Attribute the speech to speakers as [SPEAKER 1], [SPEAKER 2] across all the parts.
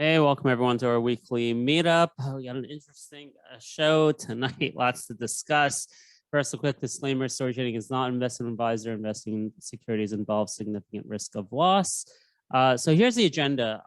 [SPEAKER 1] Hey, welcome everyone to our weekly meetup. We got an interesting show tonight, lots to discuss. First, a quick disclaimer, StoryTrading is not an investment advisor. Investing in securities involves significant risk of loss. So here's the agenda.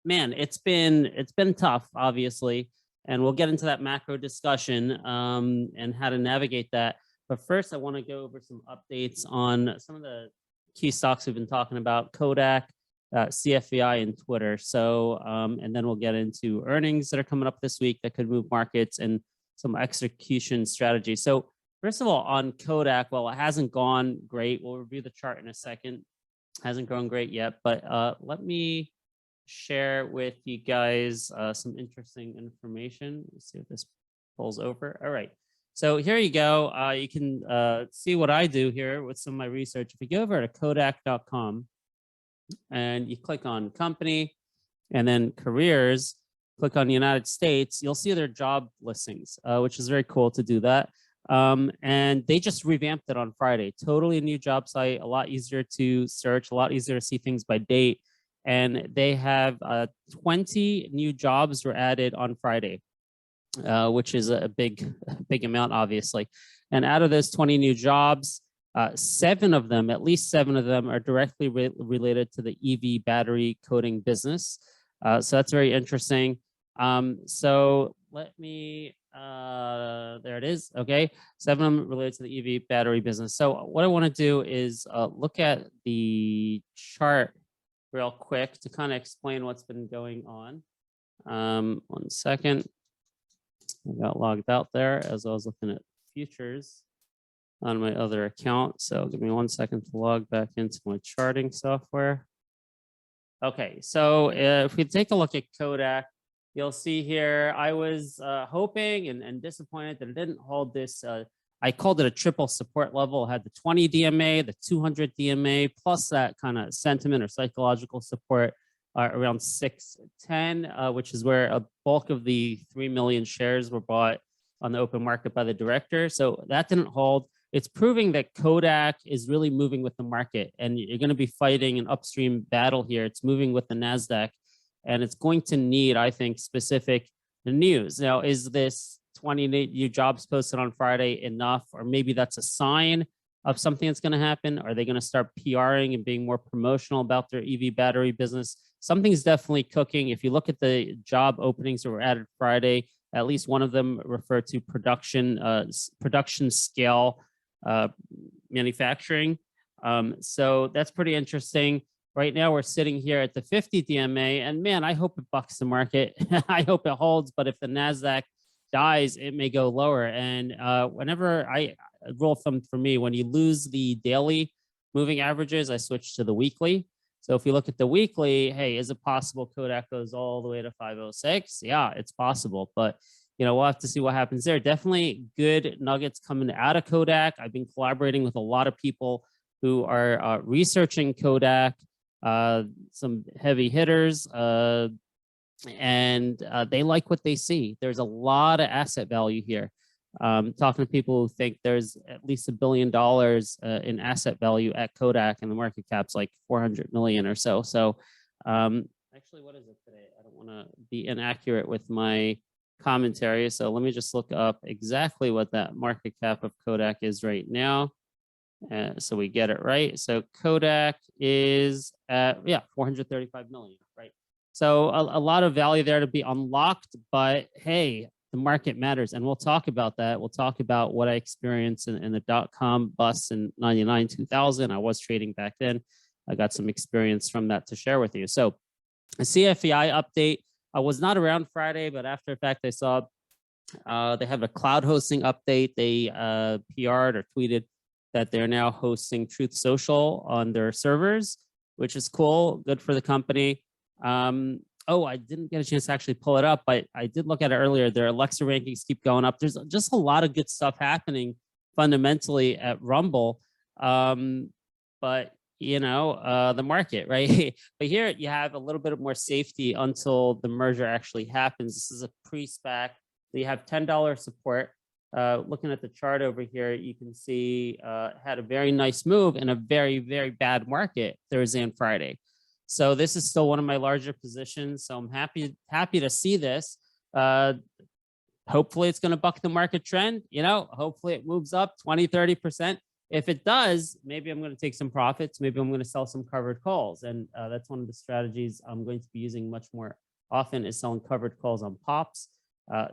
[SPEAKER 1] Man, it's been tough, obviously, and we'll get into that macro discussion and how to navigate that. But first, I want to go over some updates on some of the key stocks we've been talking about: Kodak, CFVI, and Twitter. So, and then we'll get into earnings that are coming up this week that could move markets and some execution strategy. So first of all, on Kodak, well, it hasn't gone great. We'll review the chart in a second. Hasn't gone great yet, but let me share with you guys some interesting information. Let's see if this pulls over. All right. So here you go. You can see what I do here with some of my research. If you go over to Kodak.com, and you click on company and then careers, click on the United States, you'll see their job listings, which is very cool to do that. And they just revamped it on Friday. Totally new job site, a lot easier to search, a lot easier to see things by date. And they have 20 new jobs were added on Friday, which is a big amount, obviously. And out of those 20 new jobs, at least 7 of them are directly related to the EV battery coating business. So that's very interesting. So let me, there it is. Okay. 7 of them related to the EV battery business. So what I want to do is look at the chart real quick to kind of explain what's been going on. 1 second. I got logged out there as I was looking at futures on my other account. So give me 1 second to log back into my charting software. Okay, so if we take a look at Kodak, you'll see here, I was hoping and disappointed that it didn't hold this. I called it a triple support level. It had the 20 DMA, the 200 DMA, plus that kind of sentiment or psychological support around 610, which is where a bulk of the 3 million shares were bought on the open market by the director. So that didn't hold. It's proving that Kodak is really moving with the market, and you're going to be fighting an upstream battle here. It's moving with the Nasdaq, and it's going to need, I think, specific news. Now, is this 20 new jobs posted on Friday enough, or maybe that's a sign of something that's going to happen? Are they going to start PRing and being more promotional about their EV battery business? Something's definitely cooking. If you look at the job openings that were added Friday, at least one of them refer to production scale manufacturing. So that's pretty interesting. Right now we're sitting here at the 50 DMA, and man, I hope it bucks the market. I hope it holds, but if the Nasdaq dies, it may go lower. And whenever rule of thumb for me, when you lose the daily moving averages, I switch to the weekly. So if you look at the weekly, hey, is it possible Kodak goes all the way to 506? Yeah, it's possible, but we'll have to see what happens there. Definitely good nuggets coming out of Kodak. I've been collaborating with a lot of people who are researching Kodak, some heavy hitters, and they like what they see. There's a lot of asset value here. Talking to people who think there's at least $1 billion in asset value at Kodak, and the market cap's like 400 million or so. So actually, what is it today? I don't want to be inaccurate with my commentary. So let me just look up exactly what that market cap of Kodak is right now. So we get it right. So Kodak is at, 435 million, right? So a lot of value there to be unlocked, but hey, the market matters. And we'll talk about that. We'll talk about what I experienced in the dot-com bust in 99, 2000. I was trading back then. I got some experience from that to share with you. So a CFVI update. I was not around Friday, but after the fact, I saw they have a cloud hosting update. They PR'd or tweeted that they're now hosting Truth Social on their servers, which is cool. Good for the company. Oh, I didn't get a chance to actually pull it up, but I did look at it earlier. Their Alexa rankings keep going up. There's just a lot of good stuff happening fundamentally at Rumble. But the market, right? But here you have a little bit more safety until the merger actually happens. This is a pre-SPAC. So you have $10 support. Looking at the chart over here, you can see had a very nice move in a very, very bad market Thursday and Friday. So this is still one of my larger positions. So I'm happy to see this. Hopefully it's going to buck the market trend. Hopefully it moves up 20, 30%. If it does, maybe I'm going to take some profits. Maybe I'm going to sell some covered calls. And that's one of the strategies I'm going to be using much more often, is selling covered calls on pops.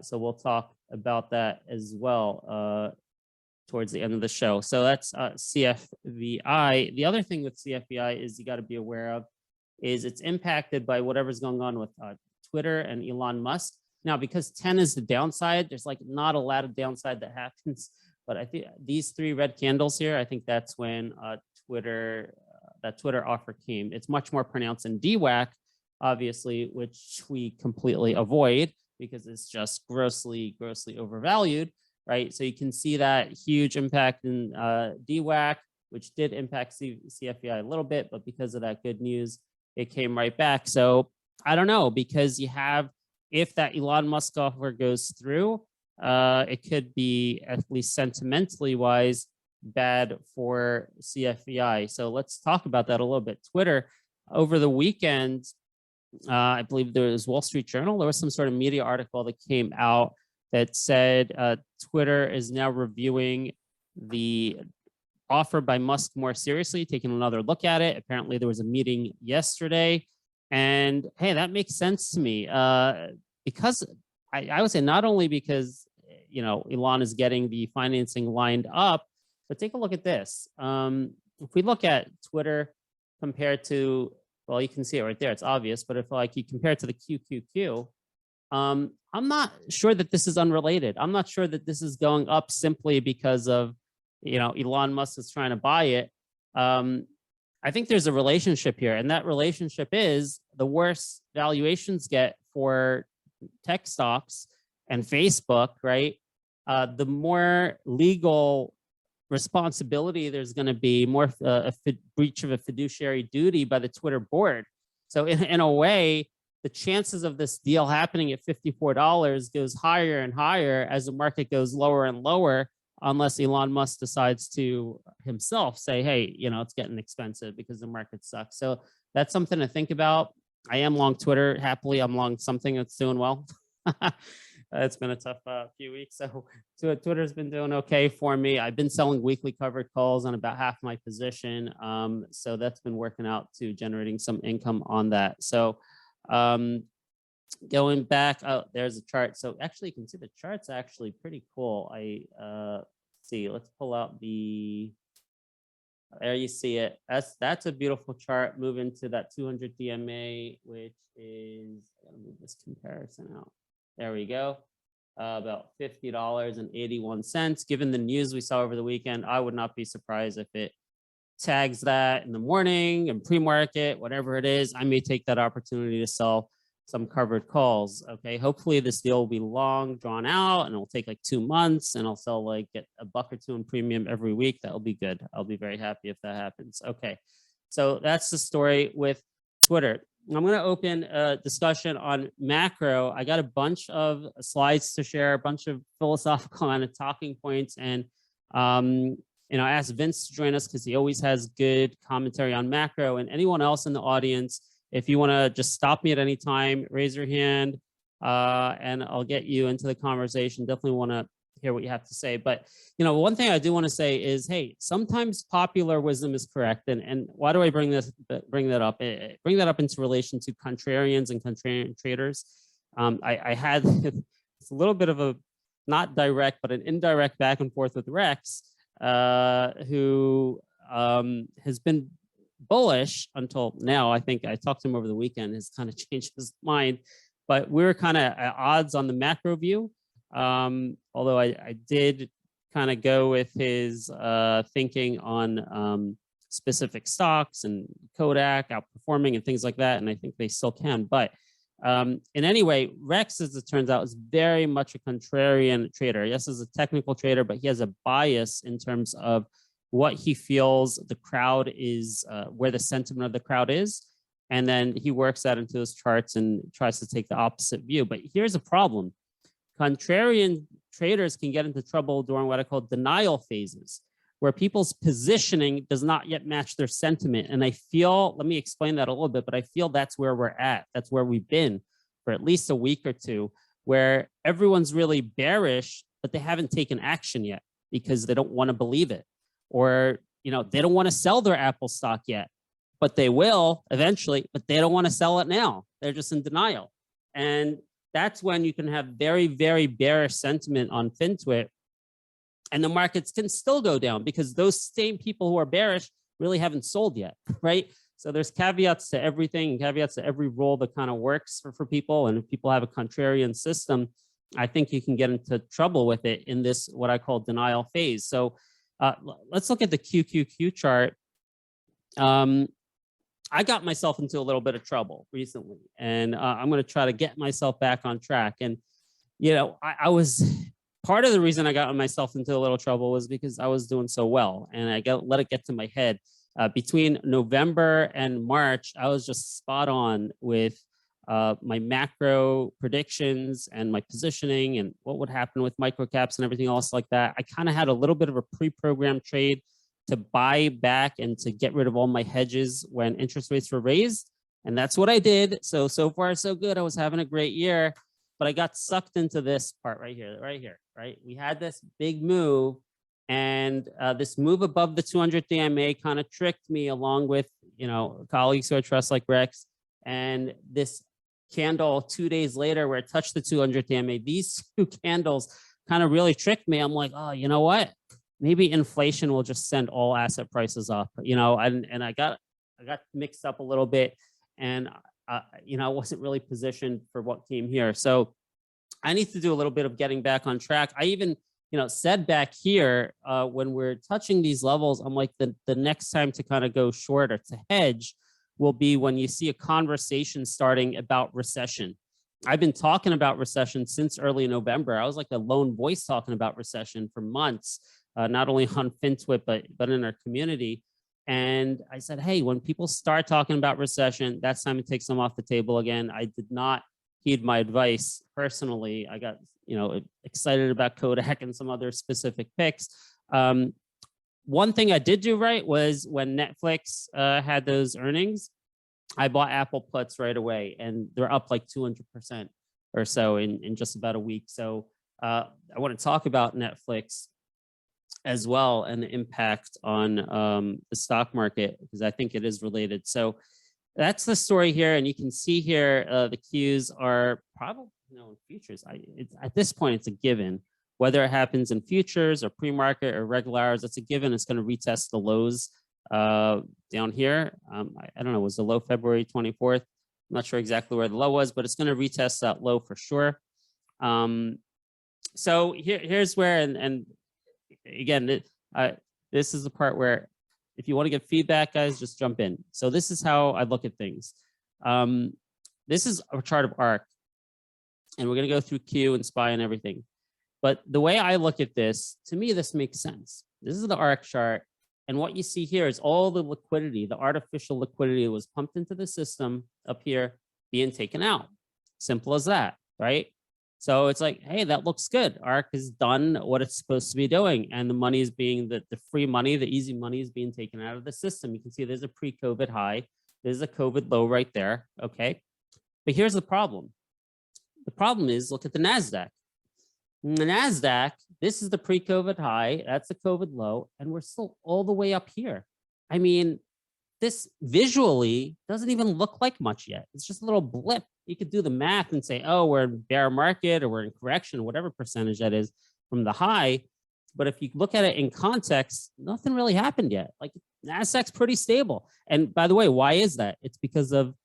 [SPEAKER 1] So we'll talk about that as well towards the end of the show. So that's CFVI. The other thing with CFVI is you got to be aware of is it's impacted by whatever's going on with Twitter and Elon Musk. Now, because 10 is the downside, there's like not a lot of downside that happens. But I think these 3 red candles here, I think that's when that Twitter offer came. It's much more pronounced in DWAC, obviously, which we completely avoid because it's just grossly overvalued, right? So you can see that huge impact in DWAC, which did impact CFVI a little bit, but because of that good news, it came right back. So I don't know, because you have, if that Elon Musk offer goes through, it could be, at least sentimentally wise, bad for CFVI. So let's talk about that a little bit. Twitter, over the weekend, I believe there was Wall Street Journal, there was some sort of media article that came out that said Twitter is now reviewing the offer by Musk more seriously, taking another look at it. Apparently there was a meeting yesterday. And hey, that makes sense to me because I would say not only because, Elon is getting the financing lined up, but take a look at this. If we look at Twitter compared to, well, you can see it right there, it's obvious, but if like you compare it to the QQQ, I'm not sure that this is unrelated. I'm not sure that this is going up simply because of, Elon Musk is trying to buy it. I think there's a relationship here, and that relationship is the worse valuations get for tech stocks and Facebook, right? The more legal responsibility there's going to be, more breach of a fiduciary duty by the Twitter board. So in a way, the chances of this deal happening at $54 goes higher and higher as the market goes lower and lower, unless Elon Musk decides to himself say, hey, it's getting expensive because the market sucks. So that's something to think about. I am long Twitter. Happily, I'm long something that's doing well. It's been a tough few weeks. So Twitter's been doing okay for me. I've been selling weekly covered calls on about half my position. So that's been working out to generating some income on that. So going back, oh, there's a chart. So actually you can see the chart's actually pretty cool. See, let's pull out there you see it. That's a beautiful chart. Move into that 200 DMA, which is, I gotta move this comparison out. There we go. About $50.81. Given the news we saw over the weekend, I would not be surprised if it tags that in the morning and pre-market, whatever it is. I may take that opportunity to sell some covered calls. Okay, hopefully this deal will be long, drawn out, and it'll take like 2 months, and I'll sell like get $1 or $2 in premium every week. That'll be good. I'll be very happy if that happens. Okay, so that's the story with Twitter. I'm going to open a discussion on macro. I got a bunch of slides to share, a bunch of philosophical and talking points, and I asked Vince to join us because he always has good commentary on macro. And anyone else in the audience, if you want to just stop me at any time, raise your hand, and I'll get you into the conversation. Definitely want to hear what you have to say. But, one thing I do want to say is, hey, sometimes popular wisdom is correct. And why do I bring that up? Bring that up into relation to contrarians and contrarian traders. I had it's a little bit of a, not direct, but an indirect back and forth with Rex, who has been bullish until now. I think I talked to him over the weekend, has kind of changed his mind, but we were kind of at odds on the macro view. Although I did kind of go with his thinking on specific stocks and Kodak outperforming and things like that, and I think they still can. But in any way, Rex, as it turns out, is very much a contrarian trader. Yes, as a technical trader, but he has a bias in terms of what he feels the crowd is, where the sentiment of the crowd is. And then he works that into his charts and tries to take the opposite view. But here's a problem. Contrarian traders can get into trouble during what I call denial phases, where people's positioning does not yet match their sentiment. And I feel, let me explain that a little bit, but I feel that's where we're at. That's where we've been for at least a week or two, where everyone's really bearish, but they haven't taken action yet because they don't want to believe it. Or, you know, they don't want to sell their Apple stock yet, but they will eventually, but they don't want to sell it now. They're just in denial. And that's when you can have very, very bearish sentiment on FinTwit, and the markets can still go down because those same people who are bearish really haven't sold yet, right? So there's caveats to everything and caveats to every rule that kind of works for people. And if people have a contrarian system, I think you can get into trouble with it in this, what I call denial phase. So let's look at the QQQ chart. I got myself into a little bit of trouble recently, and I'm going to try to get myself back on track. And, you know, I was, part of the reason I got myself into a little trouble was because I was doing so well, and I let it get to my head. Between November and March, I was just spot on with my macro predictions and my positioning and what would happen with microcaps and everything else like that. I kind of had a little bit of a pre-programmed trade to buy back and to get rid of all my hedges when interest rates were raised. And that's what I did. So far, so good. I was having a great year, but I got sucked into this part right here, right? We had this big move, and this move above the 200 EMA kind of tricked me, along with, you know, colleagues who I trust like Rex. And this candle 2 days later where it touched the 200 EMA, these two candles kind of really tricked me. I'm like, oh, you know what? Maybe inflation will just send all asset prices up, you know, and I got mixed up a little bit, and you know, I wasn't really positioned for what came here. So I need to do a little bit of getting back on track. I even, you know, said back here when we're touching these levels, I'm like, the next time to kind of go short or to hedge will be when you see a conversation starting about recession. I've been talking about recession since early November. I was like the lone voice talking about recession for months. Not only on FinTwit, but in our community. And I said, hey, when people start talking about recession, that's time to take some off the table again. I did not heed my advice personally. I got, you know, excited about Kodak and some other specific picks. One thing I did do right was when Netflix had those earnings, I bought Apple puts right away, and they're up like 200% or so in just about a week. So I want to talk about Netflix as well and the impact on the stock market, because I think it is related. So that's the story here. And you can see here, the Qs are probably, you know, in futures. At this point, it's a given. Whether it happens in futures or pre-market or regular hours, it's a given. It's going to retest the lows down here. I don't know, was the low February 24th? I'm not sure exactly where the low was, but it's going to retest that low for sure. So here's where, and again, this is the part where if you want to get feedback, guys, just jump in. So this is how I look at things. This is a chart of ARK, and we're going to go through Q and SPY and everything. But the way I look at this, to me, this makes sense. This is the ARK chart, and what you see here is all the liquidity, the artificial liquidity that was pumped into the system up here being taken out. Simple as that, right? So it's like, hey, that looks good. ARK has done what it's supposed to be doing. And the money is being, the free money, the easy money is being taken out of the system. You can see there's a pre-COVID high. There's a COVID low right there, okay? But here's the problem. The problem is, look at the Nasdaq. The Nasdaq, this is the pre-COVID high. That's the COVID low. And we're still all the way up here. I mean, this visually doesn't even look like much yet. It's just a little blip. You could do the math and say, oh, we're in bear market or we're in correction, whatever percentage that is from the high. But if you look at it in context, nothing really happened yet. Like Nasdaq's pretty stable. And by the way, why is that? It's because of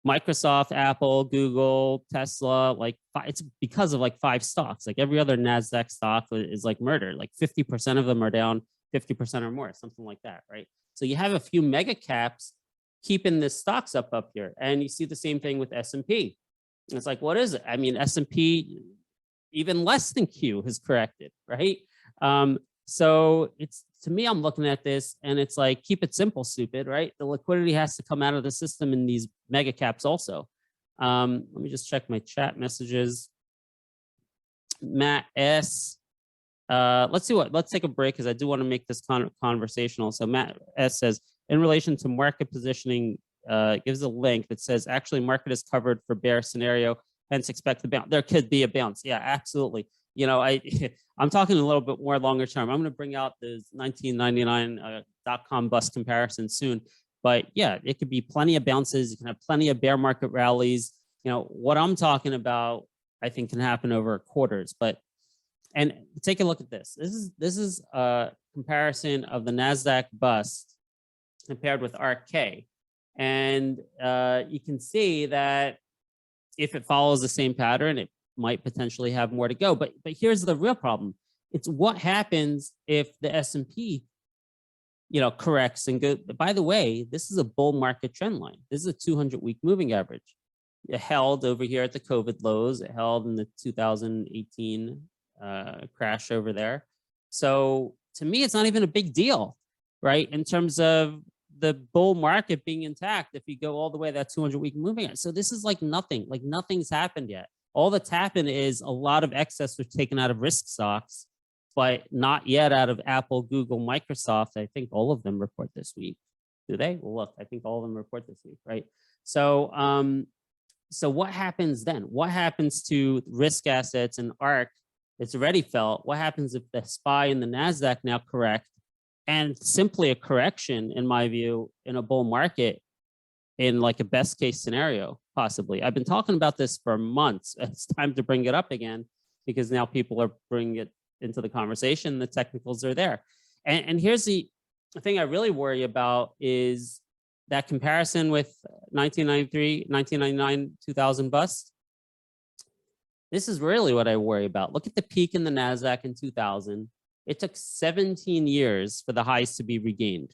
[SPEAKER 1] Microsoft, Apple, Google, Tesla. Like it's because of like 5 stocks. Like every other Nasdaq stock is like murder. Like 50% of them are down 50% or more, something like that, right? So you have a few mega caps keeping the stocks up here. And you see the same thing with S&P. It's like, what is it? I mean, S&P, even less than Q has corrected, right? So it's, to me, I'm looking at this and it's like, keep it simple, stupid, right? The liquidity has to come out of the system in these mega caps also. Let me just check my chat messages. Matt S. let's take a break because I do want to make this conversational. So Matt S says, in relation to market positioning, gives a link that says actually market is covered for bear scenario, hence expect the bounce. There could be a bounce. Yeah, absolutely. You know, I'm talking a little bit more longer term. I'm going to bring out the 1999 .com bust comparison soon. But yeah, it could be plenty of bounces. You can have plenty of bear market rallies. You know, what I'm talking about, I think can happen over quarters. And take a look at this. This is a comparison of the Nasdaq bust compared with ARKK. And you can see that if it follows the same pattern, it might potentially have more to go. But here's the real problem. It's what happens if the S&P, you know, corrects and go. By the way, this is a bull market trend line. This is a 200-week moving average. It held over here at the COVID lows. It held in the 2018 crash over there. So to me, it's not even a big deal, right? In terms of the bull market being intact, if you go all the way that 200-week moving. So this is like nothing's happened yet. All that's happened is a lot of excess was taken out of risk stocks, but not yet out of Apple, Google, Microsoft. I think all of them report this week. Do they? Well, look, I think all of them report this week, right? So, so what happens then? What happens to risk assets and ARK? It's already felt. What happens if the SPY and the Nasdaq now correct? And simply a correction, in my view, in a bull market, in like a best case scenario, possibly. I've been talking about this for months. It's time to bring it up again because now people are bringing it into the conversation. The technicals are there. And here's the thing I really worry about is that comparison with 1993, 1999, 2000 bust. This is really what I worry about. Look at the peak in the Nasdaq in 2000. It took 17 years for the highs to be regained.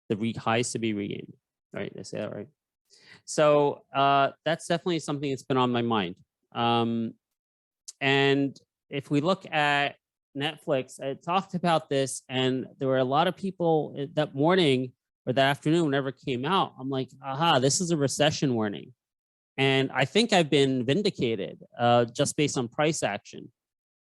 [SPEAKER 1] The highs to be regained, right? Did I say that right? So that's definitely something that's been on my mind. And if we look at Netflix, I talked about this, and there were a lot of people that morning or that afternoon, whenever it came out, I'm like, aha, this is a recession warning. And I think I've been vindicated just based on price action.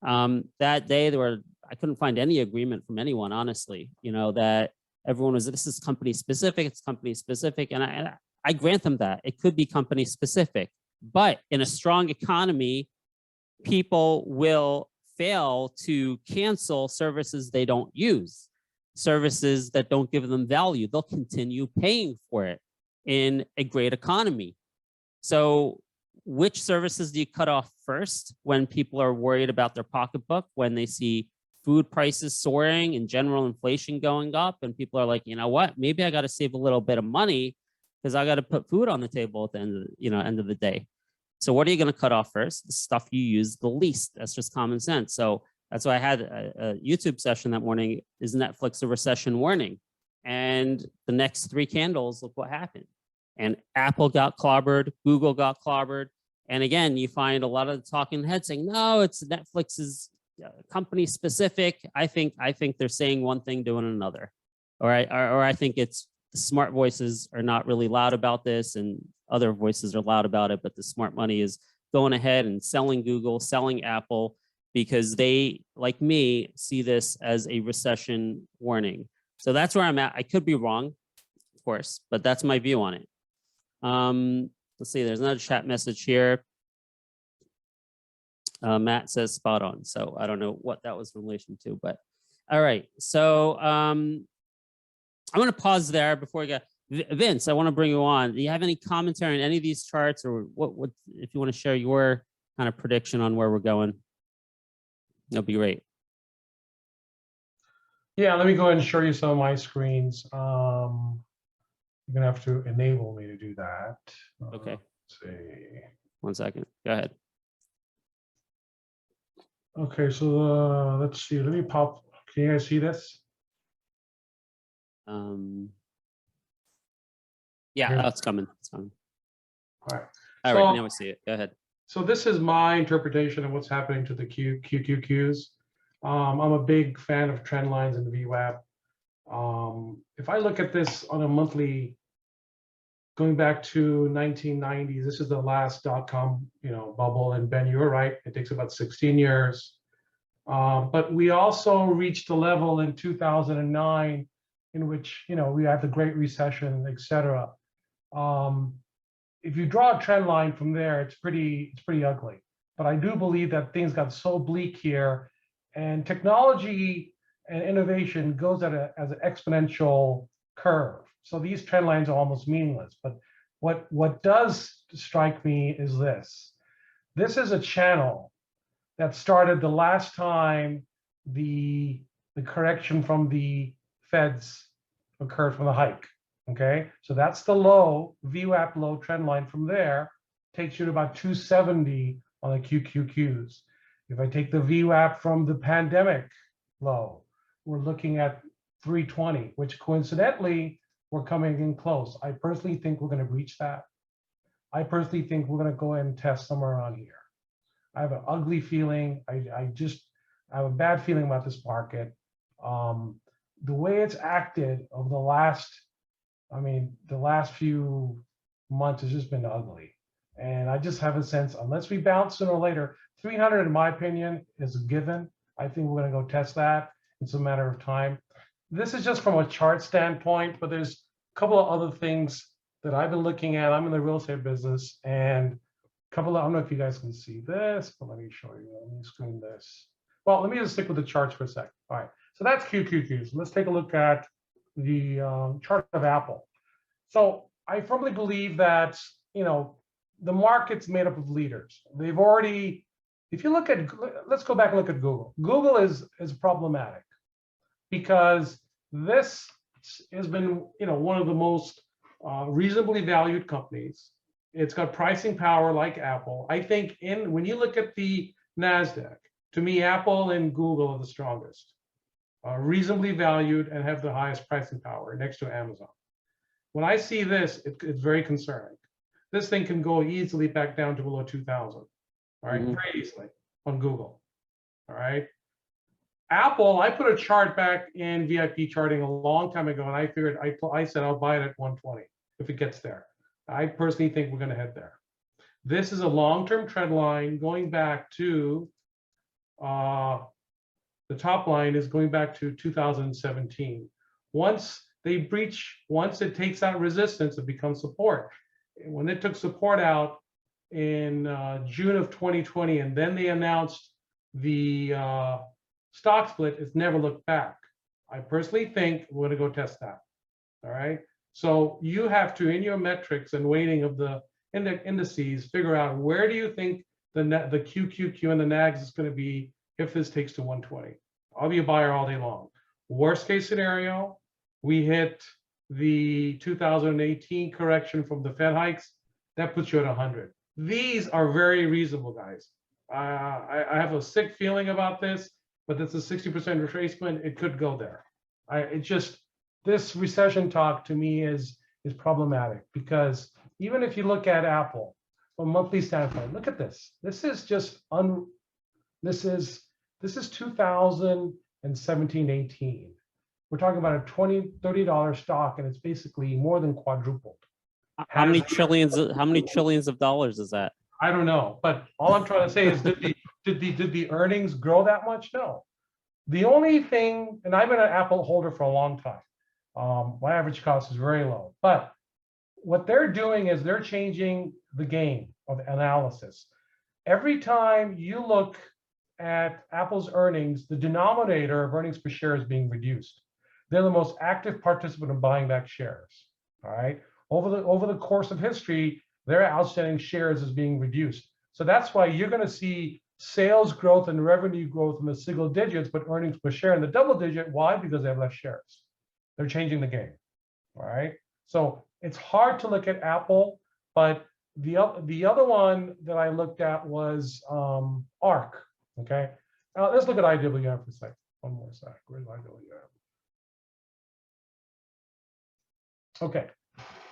[SPEAKER 1] That day, I couldn't find any agreement from anyone, honestly, you know, that everyone was, this is company specific, it's company specific. And I grant them that. It could be company specific. But in a strong economy, people will fail to cancel services they don't use, services that don't give them value. They'll continue paying for it in a great economy. So which services do you cut off first when people are worried about their pocketbook, when they see food prices soaring and general inflation going up, and people are like, you know what, maybe I got to save a little bit of money because I got to put food on the table at the end of end of the day. So what are you going to cut off first? The stuff you use the least. That's just common sense. So that's why I had a YouTube session that morning. Is Netflix a recession warning? And the next 3 candles, look what happened. And Apple got clobbered, Google got clobbered. And again, you find a lot of the talking heads saying, no, it's Netflix's company specific. I think they're saying one thing, doing another. Or I think it's the smart voices are not really loud about this, and other voices are loud about it, but the smart money is going ahead and selling Google, selling Apple, because they, like me, see this as a recession warning. So that's where I'm at. I could be wrong, of course, but that's my view on it. Let's see, there's another chat message here. Matt says spot on. So I don't know what that was in relation to, but all right. So I'm going to pause there before we go. Vince, I want to bring you on. Do you have any commentary on any of these charts, or what if you want to share your kind of prediction on where we're going? That'll be great.
[SPEAKER 2] Yeah, let me go ahead and show you some of my screens. You're gonna have to enable me to do that.
[SPEAKER 1] Okay.
[SPEAKER 2] Let's see.
[SPEAKER 1] 1 second. Go ahead.
[SPEAKER 2] Okay, so let's see. Let me pop. Can you guys see this?
[SPEAKER 1] Yeah, it's coming. It's coming.
[SPEAKER 2] All right.
[SPEAKER 1] All right, now we see it. Go ahead.
[SPEAKER 2] So this is my interpretation of what's happening to the QQQs. I'm a big fan of trend lines in the VWAP. If I look at this on a monthly, going back to 1990s, this is the last .com bubble. And Ben, you were right. It takes about 16 years But we also reached a level in 2009 in which, we had the Great Recession, et cetera. If you draw a trend line from there, it's pretty ugly. But I do believe that things got so bleak here, and technology and innovation goes at as an exponential curve. So these trend lines are almost meaningless. But what does strike me is this. This is a channel that started the last time the correction from the Feds occurred from the hike. Okay, so that's the low, VWAP low trend line. From there takes you to about 270 on the QQQs. If I take the VWAP from the pandemic low, we're looking at 320, which coincidentally, we're coming in close. I personally think we're going to breach that. I personally think we're going to go ahead and test somewhere around here. I have an ugly feeling. I have a bad feeling about this market. The way it's acted over the last few months has just been ugly. And I just have a sense, unless we bounce sooner or later, 300, in my opinion, is a given. I think we're going to go test that. It's a matter of time. This is just from a chart standpoint, but there's a couple of other things that I've been looking at. I'm in the real estate business, and I don't know if you guys can see this, but let me show you. Let me screen this. Well, let me just stick with the charts for a second. All right, so that's QQQ. So let's take a look at the chart of Apple. So I firmly believe that, the market's made up of leaders. They've already, if you look at, let's go back and look at Google. Google is problematic because this has been, one of the most reasonably valued companies. It's got pricing power like Apple. I think when you look at the Nasdaq, to me, Apple and Google are the strongest, reasonably valued and have the highest pricing power next to Amazon. When I see this, it's very concerning. This thing can go easily back down to below 2,000, all right, very easily on Google, all right. Apple, I put a chart back in VIP charting a long time ago, and I figured, I said I'll buy it at 120 if it gets there. I personally think we're going to head there. This is a long-term trend line going back to, the top line is going back to 2017. Once it takes out resistance, it becomes support. When it took support out in June of 2020, and then they announced the stock split, it's never looked back. I personally think we're going to go test that. All right. So you have to, in your metrics and weighting of the indices, figure out where do you think the QQQ and the NAGS is going to be if this takes to 120. I'll be a buyer all day long. Worst case scenario, we hit the 2018 correction from the Fed hikes. That puts you at 100. These are very reasonable, guys. I have a sick feeling about this, but that's a 60% retracement. It could go there. This recession talk to me is problematic, because even if you look at Apple from a monthly standpoint, look at this. This is just this is 2017, 18. We're talking about a $20, $30 stock, and it's basically more than quadrupled.
[SPEAKER 1] How many trillions of dollars is that?
[SPEAKER 2] I don't know, but all I'm trying to say is, did the earnings grow that much? No. The only thing, and I've been an Apple holder for a long time. My average cost is very low, but what they're doing is they're changing the game of analysis. Every time you look at Apple's earnings, the denominator of earnings per share is being reduced. They're the most active participant in buying back shares. All right. Over the course of history, their outstanding shares is being reduced. So that's why you're going to see sales growth and revenue growth in the single digits, but earnings per share in the double digit. Why? Because they have less shares. They're changing the game. All right. So it's hard to look at Apple, but the other one that I looked at was ARK. Okay. Now let's look at IWM for a second. One more sec. Where's IWM? Okay.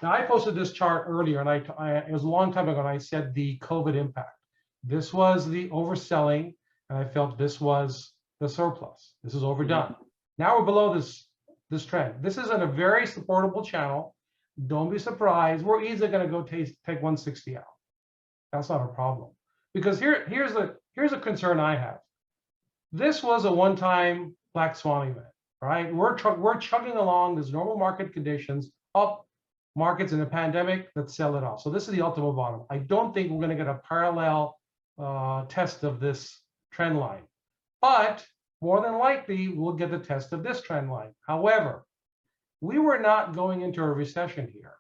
[SPEAKER 2] Now I posted this chart earlier, and it was a long time ago, and I said the COVID impact. This was the overselling, and I felt this was the surplus. This is overdone. Now we're below this trend. This is in a very supportable channel. Don't be surprised. We're easily going to go take 160 out. That's not a problem, because here's a concern I have. This was a one-time black swan event, right? We're chugging along. There's normal market conditions, up markets in a pandemic, let's sell it off. So this is the ultimate bottom. I don't think we're going to get a parallel test of this trend line, but more than likely we'll get the test of this trend line. However, we were not going into a recession here.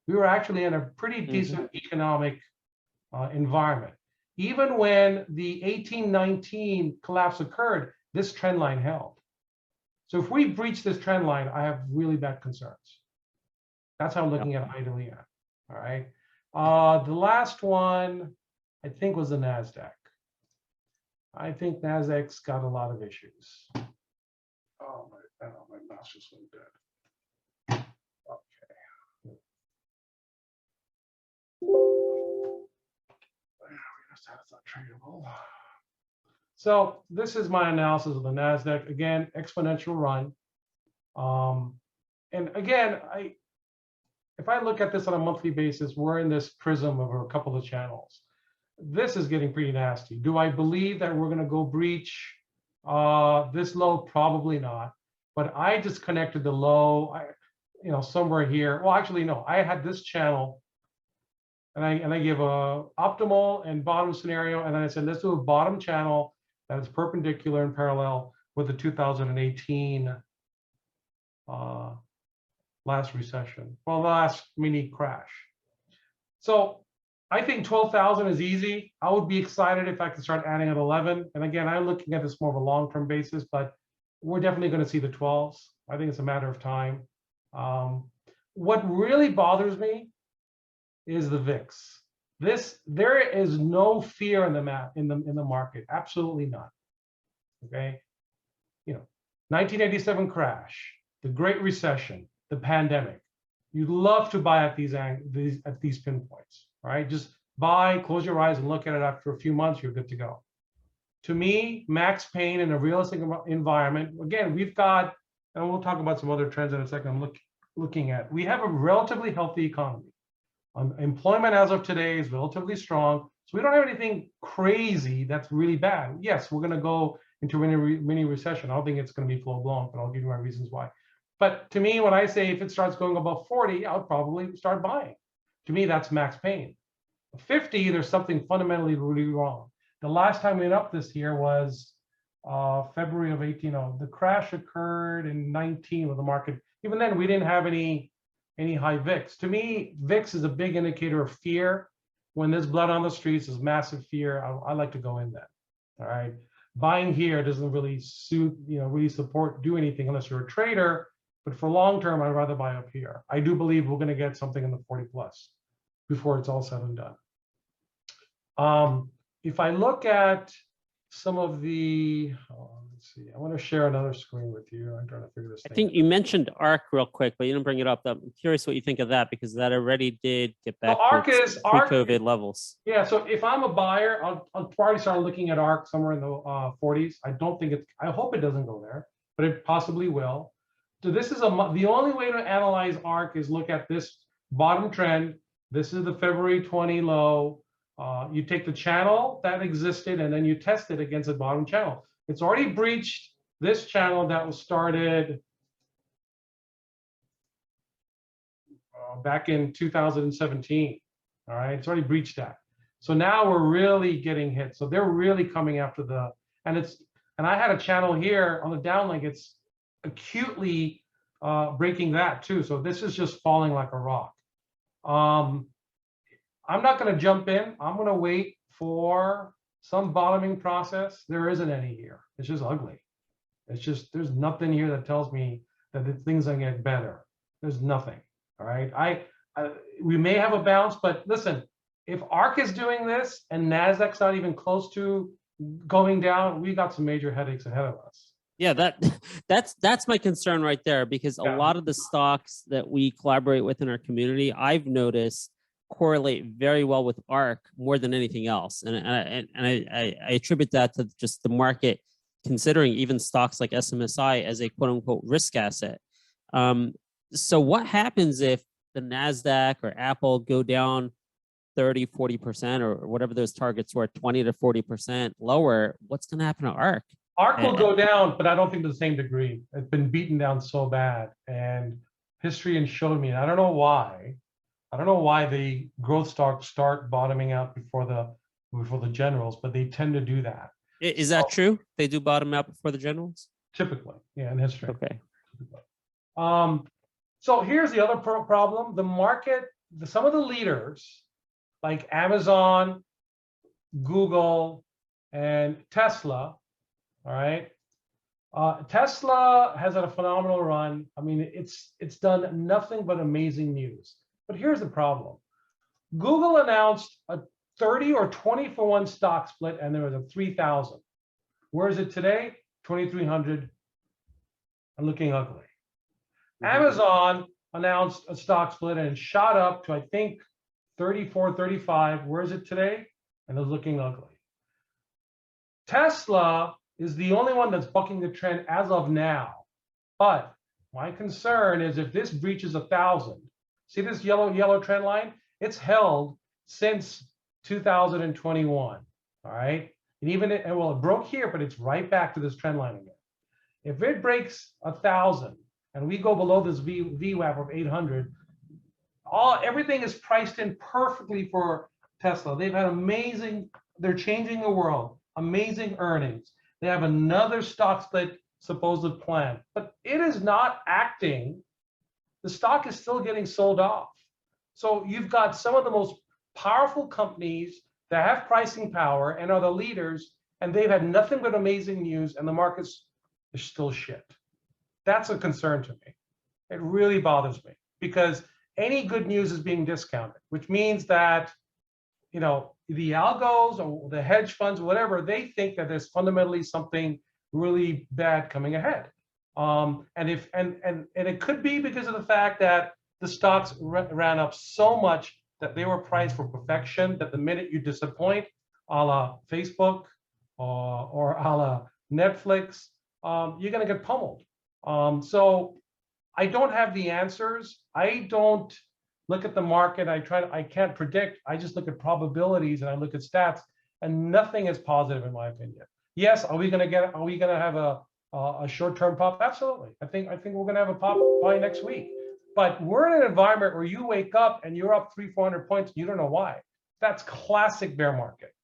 [SPEAKER 2] We were actually in a pretty decent economic environment. Even when the 1819 collapse occurred, this trend line held. So if we breach this trend line, I have really bad concerns. That's how I'm looking at IWM. All right. The last one, I think, was the Nasdaq. I think Nasdaq's got a lot of issues. Oh my mouse just went dead. Okay. That's not tradable. So this is my analysis of the Nasdaq. Again, exponential run. And again, if I look at this on a monthly basis, we're in this prism of a couple of channels. This is getting pretty nasty. Do I believe that we're going to go breach this low? Probably not. But I just connected the low, somewhere here. Well, actually, no. I had this channel, and I give a optimal and bottom scenario, and then I said, let's do a bottom channel that is perpendicular and parallel with the 2018 last recession, well, last mini crash. So I think 12,000 is easy. I would be excited if I could start adding at 11. And again, I'm looking at this more of a long-term basis, but we're definitely going to see the 12s. I think it's a matter of time. What really bothers me is the VIX. There is no fear in the market, absolutely none. Okay, 1987 crash, the Great Recession, the pandemic. You'd love to buy at these pinpoints, right? Just buy, close your eyes, and look at it after a few months. You're good to go. To me, max pain in a realistic environment. Again, we've got, and we'll talk about some other trends in a second. I'm looking at. We have a relatively healthy economy. Employment as of today is relatively strong, so we don't have anything crazy that's really bad. Yes, we're going to go into a mini recession. I don't think it's going to be full blown, but I'll give you my reasons why. But to me, when I say if it starts going above 40, I would probably start buying. To me, that's max pain. 50, there's something fundamentally really wrong. The last time we went up this year was February of 18. The crash occurred in 19 with the market. Even then, we didn't have any high VIX. To me, VIX is a big indicator of fear. When there's blood on the streets, there's massive fear. I like to go in that. All right. Buying here doesn't really do anything unless you're a trader. But for long term, I'd rather buy up here. I do believe we're going to get something in the 40 plus before it's all said and done. If I look at some of the, let's see, I want to share another screen with you. I'm trying to figure this thing out.
[SPEAKER 1] I think you mentioned ARK real quick, but you didn't bring it up. I'm curious what you think of that, because that already did get back to pre-COVID levels.
[SPEAKER 2] Yeah, so if I'm a buyer, I'll probably start looking at ARK somewhere in the 40s. I hope it doesn't go there, but it possibly will. So this is the only way to analyze ARK is look at this bottom trend. This is the February 20 low. You take the channel that existed and then you test it against the bottom channel. It's already breached this channel that was started back in 2017. All right, it's already breached that. So now we're really getting hit. So they're really coming after and I had a channel here on the downlink. It's acutely breaking that too. So this is just falling like a rock. I'm not going to jump in. I'm going to wait for some bottoming process. There isn't any here. It's just ugly. It's just, there's nothing here that tells me that things are going to get better. There's nothing. All right. We may have a bounce, but listen, if ARK is doing this and Nasdaq's not even close to going down, we got some major headaches ahead of us.
[SPEAKER 1] Yeah, that's my concern right there, because a lot of the stocks that we collaborate with in our community, I've noticed correlate very well with ARK more than anything else. And I attribute that to just the market considering even stocks like SMSI as a quote unquote risk asset. So what happens if the Nasdaq or Apple go down 30, 40% or whatever those targets were, 20 to 40% lower? What's going to happen to ARK?
[SPEAKER 2] ARK will go down, but I don't think to the same degree. It's been beaten down so bad, and history has showed me, and I don't know why. I don't know why the growth stocks start bottoming out before the generals, but they tend to do that.
[SPEAKER 1] Is that true? They do bottom out before the generals?
[SPEAKER 2] Typically, yeah, in history.
[SPEAKER 1] Okay.
[SPEAKER 2] So here's the other problem. The market, some of the leaders like Amazon, Google, and Tesla, all right? Tesla has had a phenomenal run. I mean, it's done nothing but amazing news. But here's the problem. Google announced a 30 or 20 for 1 stock split, and there was a 3,000. Where is it today? 2,300 and looking ugly. Amazon announced a stock split and shot up to, I think, 34, 35. Where is it today? And it's looking ugly. Tesla is the only one that's bucking the trend as of now. But my concern is if this breaches 1,000, see this yellow trend line? It's held since 2021, all right? And it broke here, but it's right back to this trend line again. If it breaks 1,000 and we go below this VWAP of 800, everything is priced in perfectly for Tesla. They've had they're changing the world, amazing earnings. They have another stock split supposed plan, but it is not acting. The stock is still getting sold off. So you've got some of the most powerful companies that have pricing power and are the leaders, and they've had nothing but amazing news, and the markets are still shit. That's a concern to me. It really bothers me because any good news is being discounted, which means that, you know, the algos or the hedge funds, whatever, they think that there's fundamentally something really bad coming ahead. And it could be because of the fact that the stocks ran up so much that they were priced for perfection, that the minute you disappoint, a la Facebook or a la Netflix, you're going to get pummeled. So I don't have the answers. I don't look at the market. I can't predict. I just look at probabilities and I look at stats, and nothing is positive in my opinion. Yes, are we going to have a short-term pop? Absolutely. I think we're going to have a pop by next week. But we're in an environment where you wake up and you're up 300-400 points. You don't know why. That's classic bear market.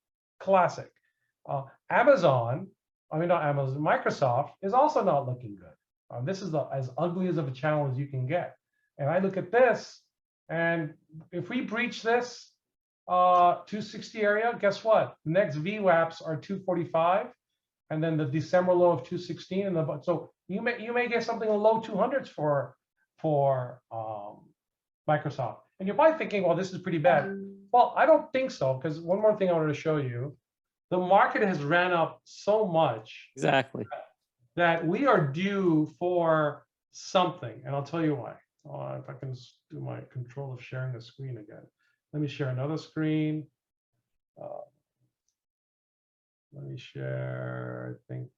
[SPEAKER 2] Classic. Microsoft is also not looking good. This is as ugly as of a channel as you can get. And I look at this, and if we breach this 260 area, guess what? The next VWAPs are 245, and then the December low of 216. And so you may get something in the low 200s for Microsoft. And you're probably thinking, well, this is pretty bad. Well, I don't think so, because one more thing I wanted to show you. The market has ran up so much.
[SPEAKER 1] Exactly.
[SPEAKER 2] That we are due for something. And I'll tell you why. If I can do my control of sharing the screen again. Let me share another screen. Let me share, I think,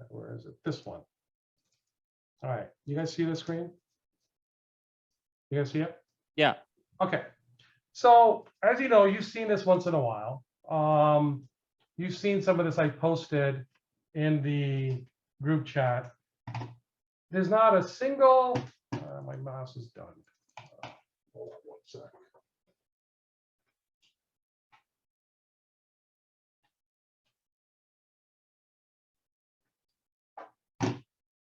[SPEAKER 2] where is it? This one. All right, you guys see the screen? You guys see it?
[SPEAKER 1] Yeah.
[SPEAKER 2] Okay. So as you know, you've seen this once in a while. You've seen some of this I posted in the group chat. There's not a single, my mouse is done. Hold on one sec.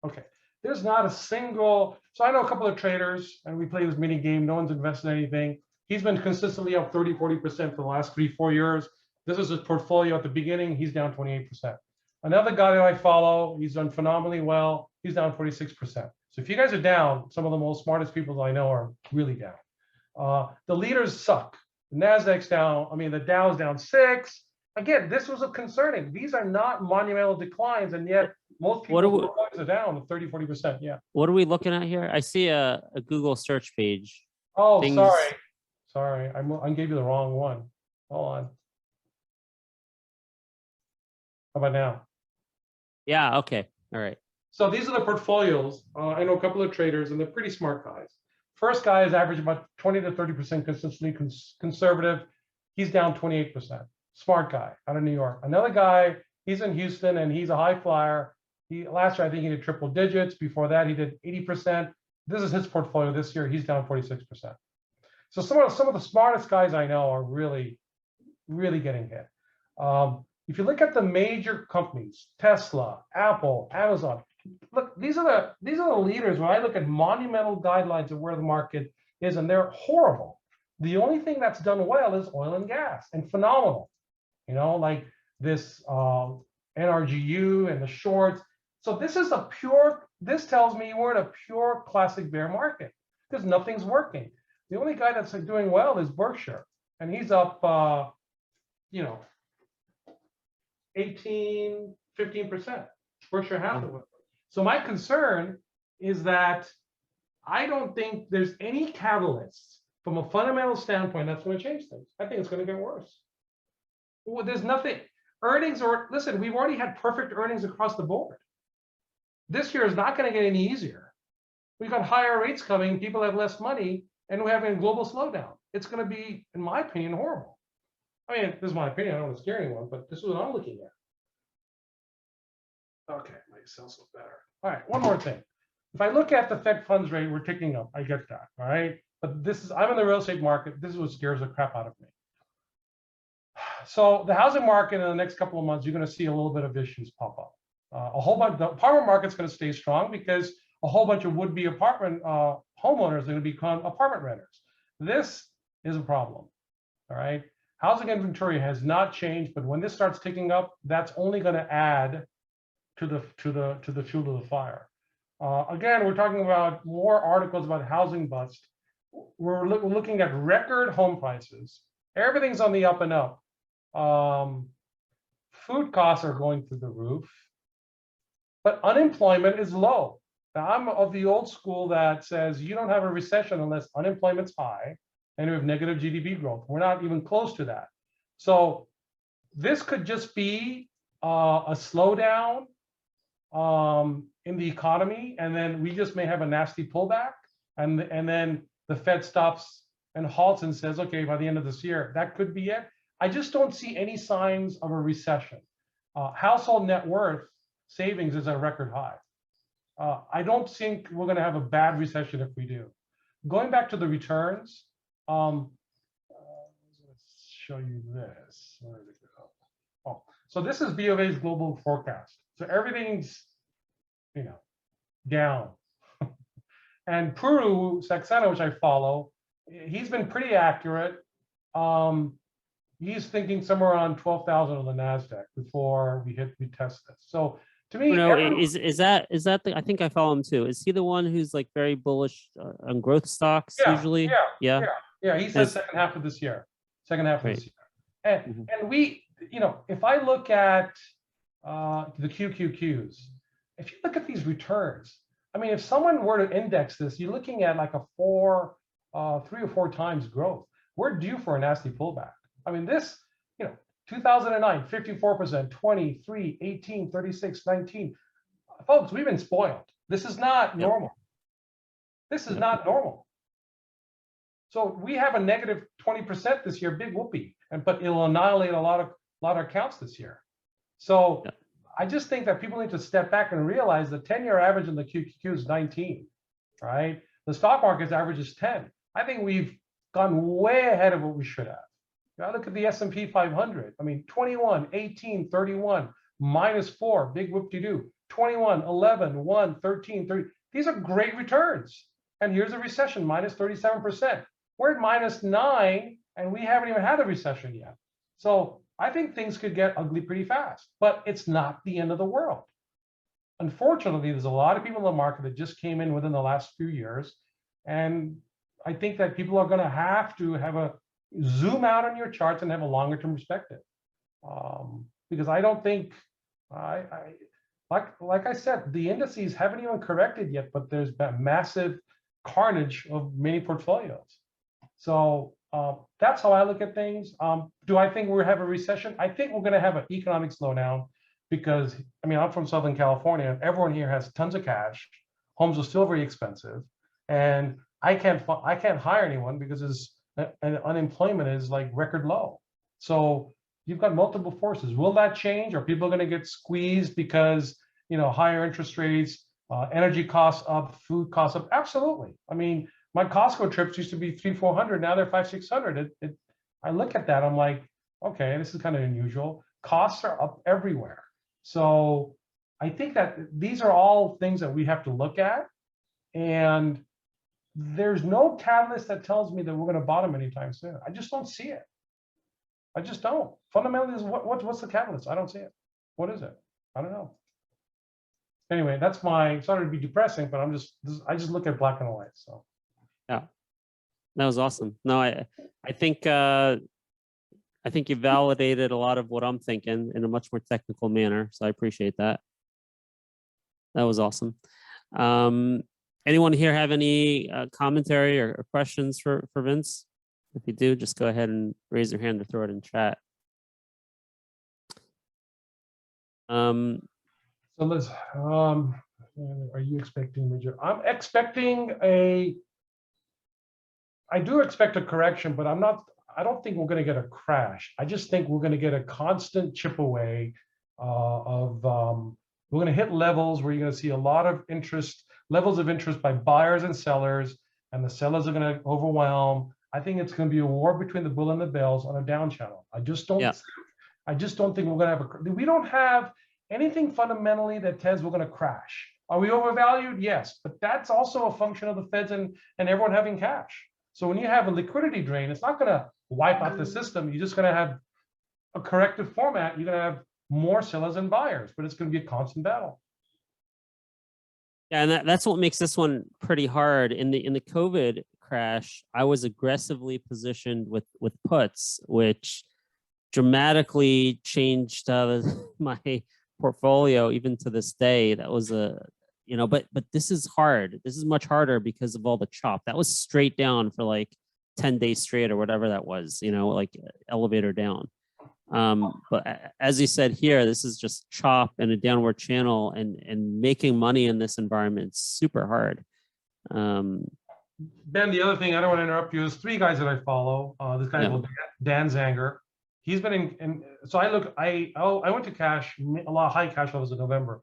[SPEAKER 2] Okay, there's not a single, so I know a couple of traders and we play this mini game. No one's invested in anything. He's been consistently up 30, 40% for the last 3-4 years. This is his portfolio at the beginning. He's down 28%. Another guy that I follow, he's done phenomenally well. He's down 46%. So if you guys are down, some of the most smartest people I know are really down. The leaders suck. The Nasdaq's down. I mean, the Dow's down 6. Again, this was a concerning. These are not monumental declines, and yet most people are down 30, 40%. Yeah.
[SPEAKER 1] What are we looking at here? I see a Google search page.
[SPEAKER 2] Oh, sorry. I gave you the wrong one. Hold on. How about now?
[SPEAKER 1] Yeah. Okay. All right.
[SPEAKER 2] So these are the portfolios. I know a couple of traders, and they're pretty smart guys. First guy is average about 20 to 30% consistently conservative. He's down 28%. Smart guy out of New York. Another guy He's in Houston and he's a high flyer. Last year, I think he did triple digits. Before that, he did 80%. This is his portfolio this year. He's down 46%. So some of the smartest guys I know are really, really getting hit. If you look at the major companies, Tesla, Apple, Amazon, look, these are the leaders. When I look at monumental guidelines of where the market is, and they're horrible. The only thing that's done well is oil and gas, and phenomenal. Like this NRGU and the shorts. So this tells me we're in a pure classic bear market because nothing's working. The only guy that's doing well is Berkshire, and he's up, 18, 15%. Berkshire Hathaway. So my concern is that I don't think there's any catalysts from a fundamental standpoint that's going to change things. I think it's going to get worse. Well, there's nothing. Listen, we've already had perfect earnings across the board. This year is not going to get any easier. We've got higher rates coming, people have less money, and we're having a global slowdown. It's going to be, in my opinion, horrible. I mean, this is my opinion. I don't want to scare anyone, but this is what I'm looking at. Okay, my Excel's better. All right, one more thing. If I look at the Fed funds rate, we're ticking up. I get that, all right? But I'm in the real estate market. This is what scares the crap out of me. So the housing market in the next couple of months, you're going to see a little bit of issues pop up. The apartment market's going to stay strong because a whole bunch of would-be apartment homeowners are going to become apartment renters. This is a problem, all right? Housing inventory has not changed, but when this starts ticking up, that's only going to add to the fuel to the fire. Again, we're talking about more articles about housing bust. We're looking at record home prices. Everything's on the up and up. Food costs are going through the roof, but unemployment is low. Now, I'm of the old school that says you don't have a recession unless unemployment's high and you have negative GDP growth. We're not even close to that. So this could just be a slowdown in the economy, and then we just may have a nasty pullback, and then the Fed stops and halts and says, okay, by the end of this year, that could be it. I just don't see any signs of a recession. Household net worth savings is at a record high. I don't think we're going to have a bad recession if we do. Going back to the returns, let's show you this. Where did it go? Oh, so this is BofA's global forecast. So everything's, down. And Puru Saxena, which I follow, he's been pretty accurate. He's thinking somewhere around 12,000 on the Nasdaq before we test this. So to me,
[SPEAKER 1] is that the, I think I follow him too. Is he the one who's like very bullish on growth stocks usually?
[SPEAKER 2] Yeah. He says second half of this year. And we, if I look at the QQQs, if you look at these returns, I mean, if someone were to index this, you're looking at like a 3 or 4 times growth. We're due for a nasty pullback. I mean, this, 2009, 54%, 23, 18, 36, 19. Folks, we've been spoiled. This is not normal. This is not normal. So we have a negative 20% this year, big whoopee, but it'll annihilate a lot of accounts this year. So I just think that people need to step back and realize the 10-year average in the QQQ is 19, right? The stock market's average is 10. I think we've gone way ahead of what we should have. Now look at the S&P 500. I mean, 21, 18, 31, -4, big whoop-de-doo. 21, 11, 1, 13, 30. These are great returns. And here's a recession, -37%. We're at -9, and we haven't even had a recession yet. So I think things could get ugly pretty fast, but it's not the end of the world. Unfortunately, there's a lot of people in the market that just came in within the last few years. And I think that people are going to have a zoom out on your charts and have a longer term perspective. Because I don't think, like I said, the indices haven't even corrected yet, but there's been massive carnage of many portfolios. So that's how I look at things. Do I think we'll have a recession? I think we're going to have an economic slowdown because, I mean, I'm from Southern California. Everyone here has tons of cash. Homes are still very expensive. And I can't hire anyone because unemployment is like record low. So you've got multiple forces. Will that change? Are people going to get squeezed because, higher interest rates, energy costs up, food costs up? Absolutely. I mean, my Costco trips used to be 300-400. Now they're 500-600. I look at that, I'm like, okay, this is kind of unusual. Costs are up everywhere. So I think that these are all things that we have to look at. And there's no catalyst that tells me that we're going to bottom anytime soon. I just don't see it. I just don't. Fundamentally, what's the catalyst? I don't see it. What is it? I don't know. Anyway, that's sorry to be depressing, but I just look at black and white. So
[SPEAKER 1] yeah, that was awesome. No, I think you validated a lot of what I'm thinking in a much more technical manner. So I appreciate that. That was awesome. Anyone here have any commentary or questions for Vince? If you do, just go ahead and raise your hand or throw it in chat.
[SPEAKER 2] So let's, are you expecting major? I do expect a correction, but I don't think we're going to get a crash. I just think we're going to get a constant chip away we're going to hit levels where you're going to see a lot of levels of interest by buyers and sellers, and the sellers are going to overwhelm. I think it's going to be a war between the bull and the bells on a down channel. I just don't think we're going to we don't have anything fundamentally that says we're going to crash. Are we overvalued? Yes, but that's also a function of the Feds and everyone having cash. So when you have a liquidity drain, it's not going to wipe out the system. You're just going to have a corrective format. You're going to have more sellers and buyers, but it's going to be a constant battle.
[SPEAKER 1] Yeah, and that's what makes this one pretty hard. In the COVID crash, I was aggressively positioned with puts, which dramatically changed my portfolio even to this day. That was but this is hard. This is much harder because of all the chop. That was straight down for like 10 days straight or whatever that was, like elevator down. But as you said here, this is just chop and a downward channel, and making money in this environment is super hard.
[SPEAKER 2] Ben, the other thing, I don't want to interrupt you, is three guys that I follow. This guy called Dan Zanger. He's been so I went to cash, a lot of high cash levels in November.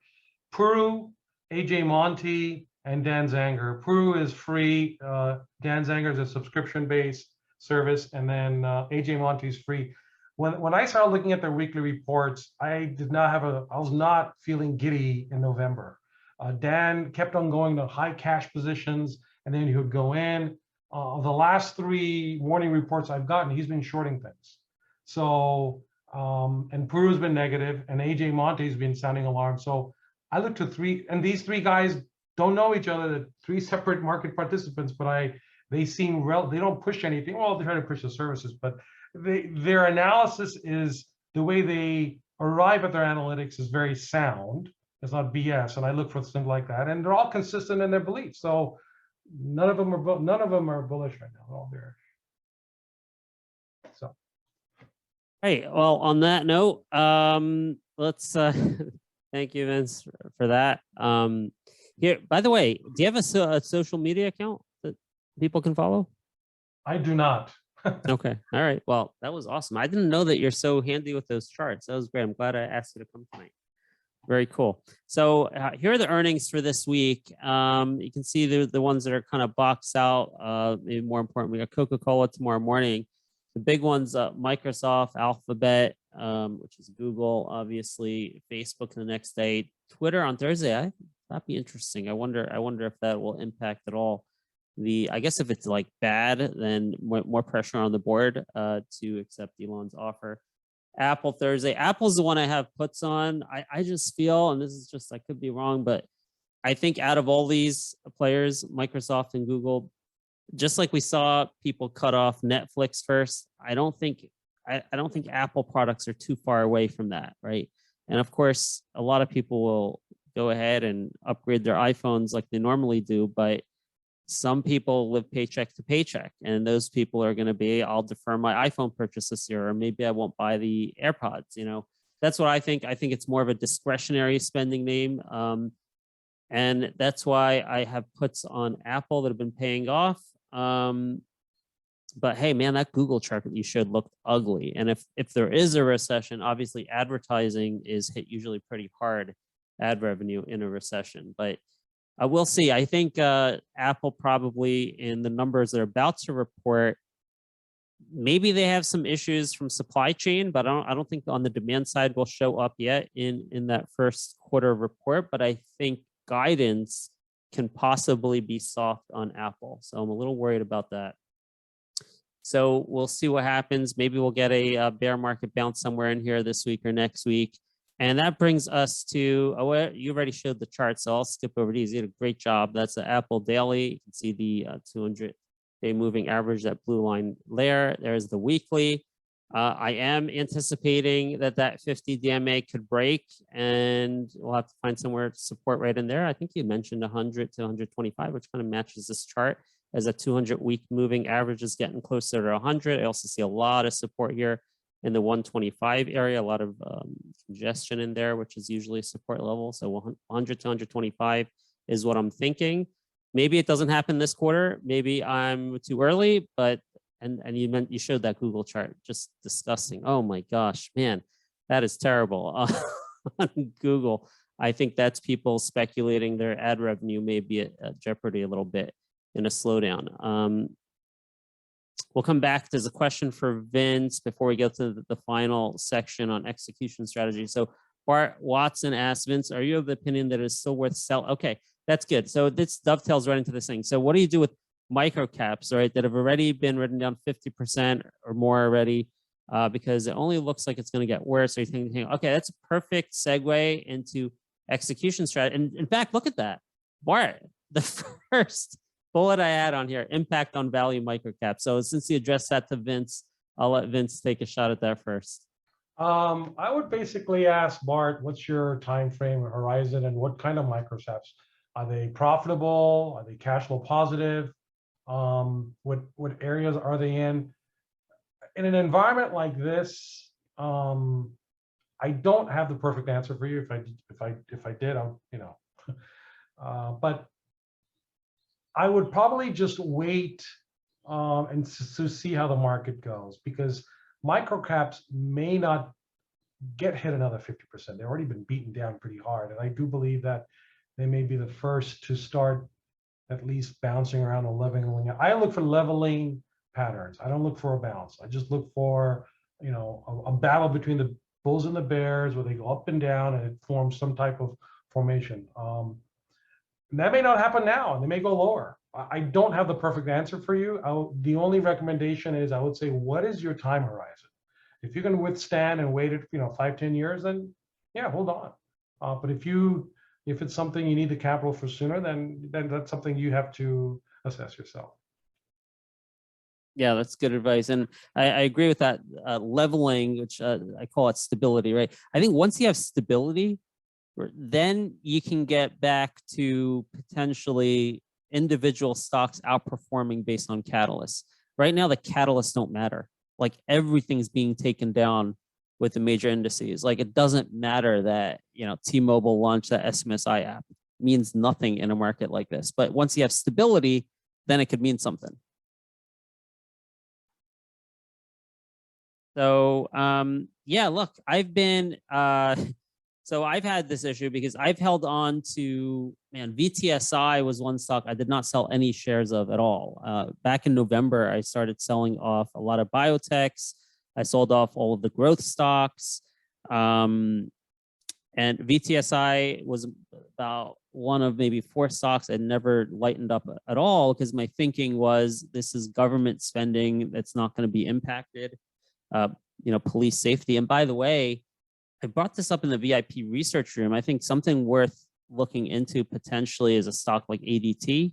[SPEAKER 2] Puru, AJ Monty, and Dan Zanger. Puru is free. Dan Zanger is a subscription-based service, and then AJ Monty is free. When I started looking at their weekly reports, I was not feeling giddy in November. Dan kept on going to high cash positions, and then he would go in. The last three morning reports I've gotten, he's been shorting things. So, and Puru's been negative, and AJ Monte's been sounding alarm. So I looked to three, and these three guys don't know each other. They're three separate market participants, but they seem they don't push anything. Well, they try to push the services, but their analysis is, the way they arrive at their analytics is very sound. It's not BS, and I look for things like that, and they're all consistent in their beliefs. So none of them are bullish right now. They're all bearish. So,
[SPEAKER 1] hey, well, on that note, let's thank you, Vince, for that. Here, by the way, do you have a social media account that people can follow?
[SPEAKER 2] I do not.
[SPEAKER 1] Okay. All right. Well, that was awesome. I didn't know that you're so handy with those charts. That was great. I'm glad I asked you to come tonight. Very cool. So here are the earnings for this week. You can see the ones that are kind of boxed out. Maybe more important, we got Coca-Cola tomorrow morning. The big ones, Microsoft, Alphabet, which is Google, obviously, Facebook the next day, Twitter on Thursday. That'd be interesting. I wonder if that will impact at all. I guess if it's like bad, then more pressure on the board to accept Elon's offer. Apple Thursday. Apple's the one I have puts on. I just feel, and this is just, I could be wrong, but I think out of all these players, Microsoft and Google, just like we saw people cut off Netflix first, I don't think Apple products are too far away from that, right? And of course, a lot of people will go ahead and upgrade their iPhones like they normally do, but some people live paycheck to paycheck, and those people are going to be, I'll defer my iPhone purchase this year, or maybe I won't buy the AirPods. That's what I think. I think it's more of a discretionary spending name. And that's why I have puts on Apple that have been paying off. But hey, man, that Google chart that you showed looked ugly. And if there is a recession, obviously advertising is hit usually pretty hard, ad revenue in a recession. But we'll see. I think Apple probably, in the numbers they're about to report, maybe they have some issues from supply chain, but I don't think on the demand side will show up yet in that first quarter report. But I think guidance can possibly be soft on Apple. So I'm a little worried about that. So we'll see what happens. Maybe we'll get a bear market bounce somewhere in here this week or next week. And that brings us to, you already showed the chart, so I'll skip over these. You did a great job. That's the Apple Daily. You can see the 200-day moving average, that blue line there. There's the weekly. I am anticipating that 50 DMA could break, and we'll have to find somewhere to support right in there. I think you mentioned 100 to 125, which kind of matches this chart, as a 200-week moving average is getting closer to 100. I also see a lot of support here in the 125 area, a lot of congestion in there, which is usually a support level. So 100 to 125 is what I'm thinking. Maybe it doesn't happen this quarter. Maybe I'm too early, but and you showed that Google chart, just disgusting. Oh my gosh, man, that is terrible on Google. I think that's people speculating their ad revenue may be at jeopardy a little bit in a slowdown. We'll come back. There's a question for Vince before we get to the final section on execution strategy. So Bart Watson asks, Vince, are you of the opinion that it's still worth selling? Okay, that's good. So this dovetails right into this thing. So what do you do with micro caps, right, that have already been written down 50% or more already, because it only looks like it's going to get worse? So you think, okay, that's a perfect segue into execution strategy. And in fact, look at that. Bart, the first bullet I had on here, impact on value microcap. So since you addressed that to Vince, I'll let Vince take a shot at that first.
[SPEAKER 2] I would basically ask Bart, what's your time frame or horizon, and what kind of microcaps? Are they profitable? Are they cash flow positive? What areas are they in? In an environment like this, I don't have the perfect answer for you. If I did, I'll, but I would probably just wait and to see how the market goes, because microcaps may not get hit another 50%. They've already been beaten down pretty hard. And I do believe that they may be the first to start at least bouncing around a leveling. I look for leveling patterns. I don't look for a bounce. I just look for, a battle between the bulls and the bears, where they go up and down and it forms some type of formation. That may not happen now, and they may go lower. I don't have the perfect answer for you. The only recommendation is, I would say, what is your time horizon? If you can withstand and wait it, 5-10 years, then yeah, hold on. But if it's something you need the capital for sooner, then that's something you have to assess yourself.
[SPEAKER 1] Yeah, that's good advice. And I agree with that leveling, which I call it stability, right? I think once you have stability, then you can get back to potentially individual stocks outperforming based on catalysts. Right now, the catalysts don't matter. Like, everything's being taken down with the major indices. Like, it doesn't matter that, T-Mobile launched that SMSI app. It means nothing in a market like this. But once you have stability, then it could mean something. So yeah, look, I've been so I've had this issue because I've held on to, VTSI was one stock I did not sell any shares of at all. Back in November, I started selling off a lot of biotechs. I sold off all of the growth stocks. And VTSI was about one of maybe 4 stocks I'd never lightened up at all, because my thinking was, this is government spending that's not going to be impacted. Police safety. And by the way, I brought this up in the VIP research room. I think something worth looking into potentially is a stock like ADT.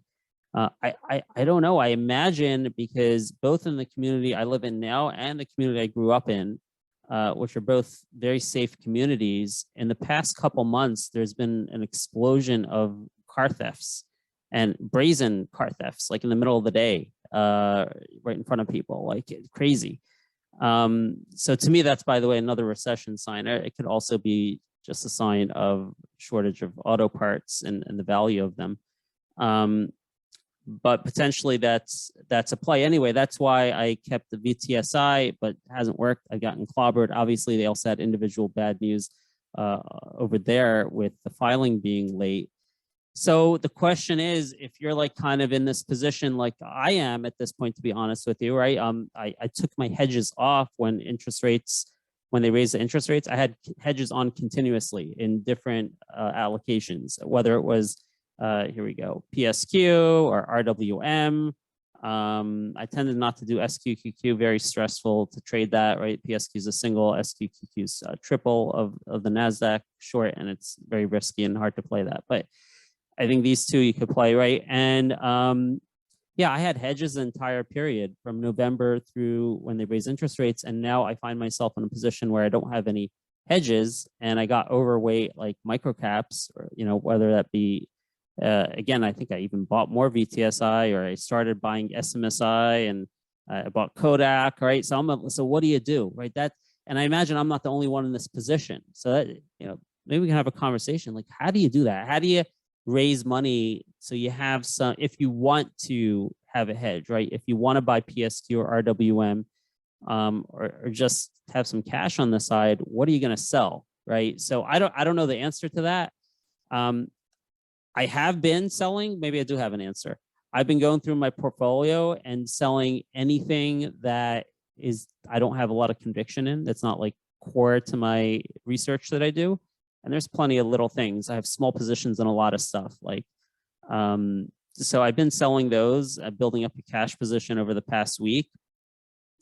[SPEAKER 1] I don't know. I imagine, because both in the community I live in now and the community I grew up in, which are both very safe communities, in the past couple months, there's been an explosion of car thefts, and brazen car thefts, like in the middle of the day, right in front of people, like crazy. So to me, that's, by the way, another recession sign. It could also be just a sign of shortage of auto parts and the value of them. but potentially that's a play anyway. That's why I kept the VTSI, but it hasn't worked. I've gotten clobbered. Obviously, they also had individual bad news over there with the filing being late. So the question is, if you're like kind of in this position like I am at this point, to be honest with you, right? I took my hedges off when they raised the interest rates. I had hedges on continuously in different allocations, whether it was here we go, PSQ or RWM. I tended not to do SQQQ, very stressful to trade that, right? PSQ is a single, SQQQ is a triple of the Nasdaq short, and it's very risky and hard to play that. But I think these two you could play, right? And yeah, I had hedges the entire period from November through when they raised interest rates. And now I find myself in a position where I don't have any hedges, and I got overweight like microcaps, or, you know, whether that be, again, I think I even bought more VTSI, or I started buying SMSI, and I bought Kodak, right? So what do you do, right? And I imagine I'm not the only one in this position. So that, you know, maybe we can have a conversation. Like, how do you do that? How do you raise money so you have some, if you want to have a hedge, right? If you want to buy PSQ or RWM, or just have some cash on the side, what are you going to sell, right? So I don't know the answer to that. I have been selling, maybe I do have an answer. I've been going through my portfolio and selling anything that is, I don't have a lot of conviction in, that's not like core to my research that I do. And there's plenty of little things. I have small positions in a lot of stuff. Like, so I've been selling those, building up a cash position over the past week.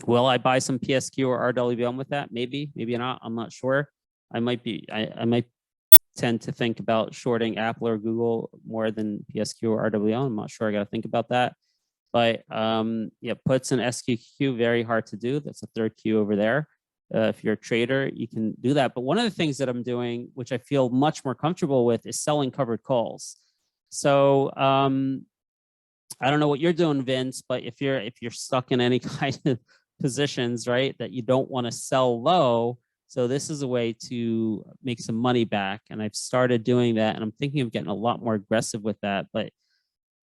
[SPEAKER 1] Will I buy some PSQ or RWM with that? Maybe, maybe not. I'm not sure. I might tend to think about shorting Apple or Google more than PSQ or RWM. I'm not sure. I got to think about that. But yeah, puts and SQQ, very hard to do. That's a third Q over there. If you're a trader, you can do that. But one of the things that I'm doing, which I feel much more comfortable with, is selling covered calls. So I don't know what you're doing, Vince, but if you're stuck in any kind of positions, right, that you don't want to sell low, so this is a way to make some money back. And I've started doing that, and I'm thinking of getting a lot more aggressive with that. But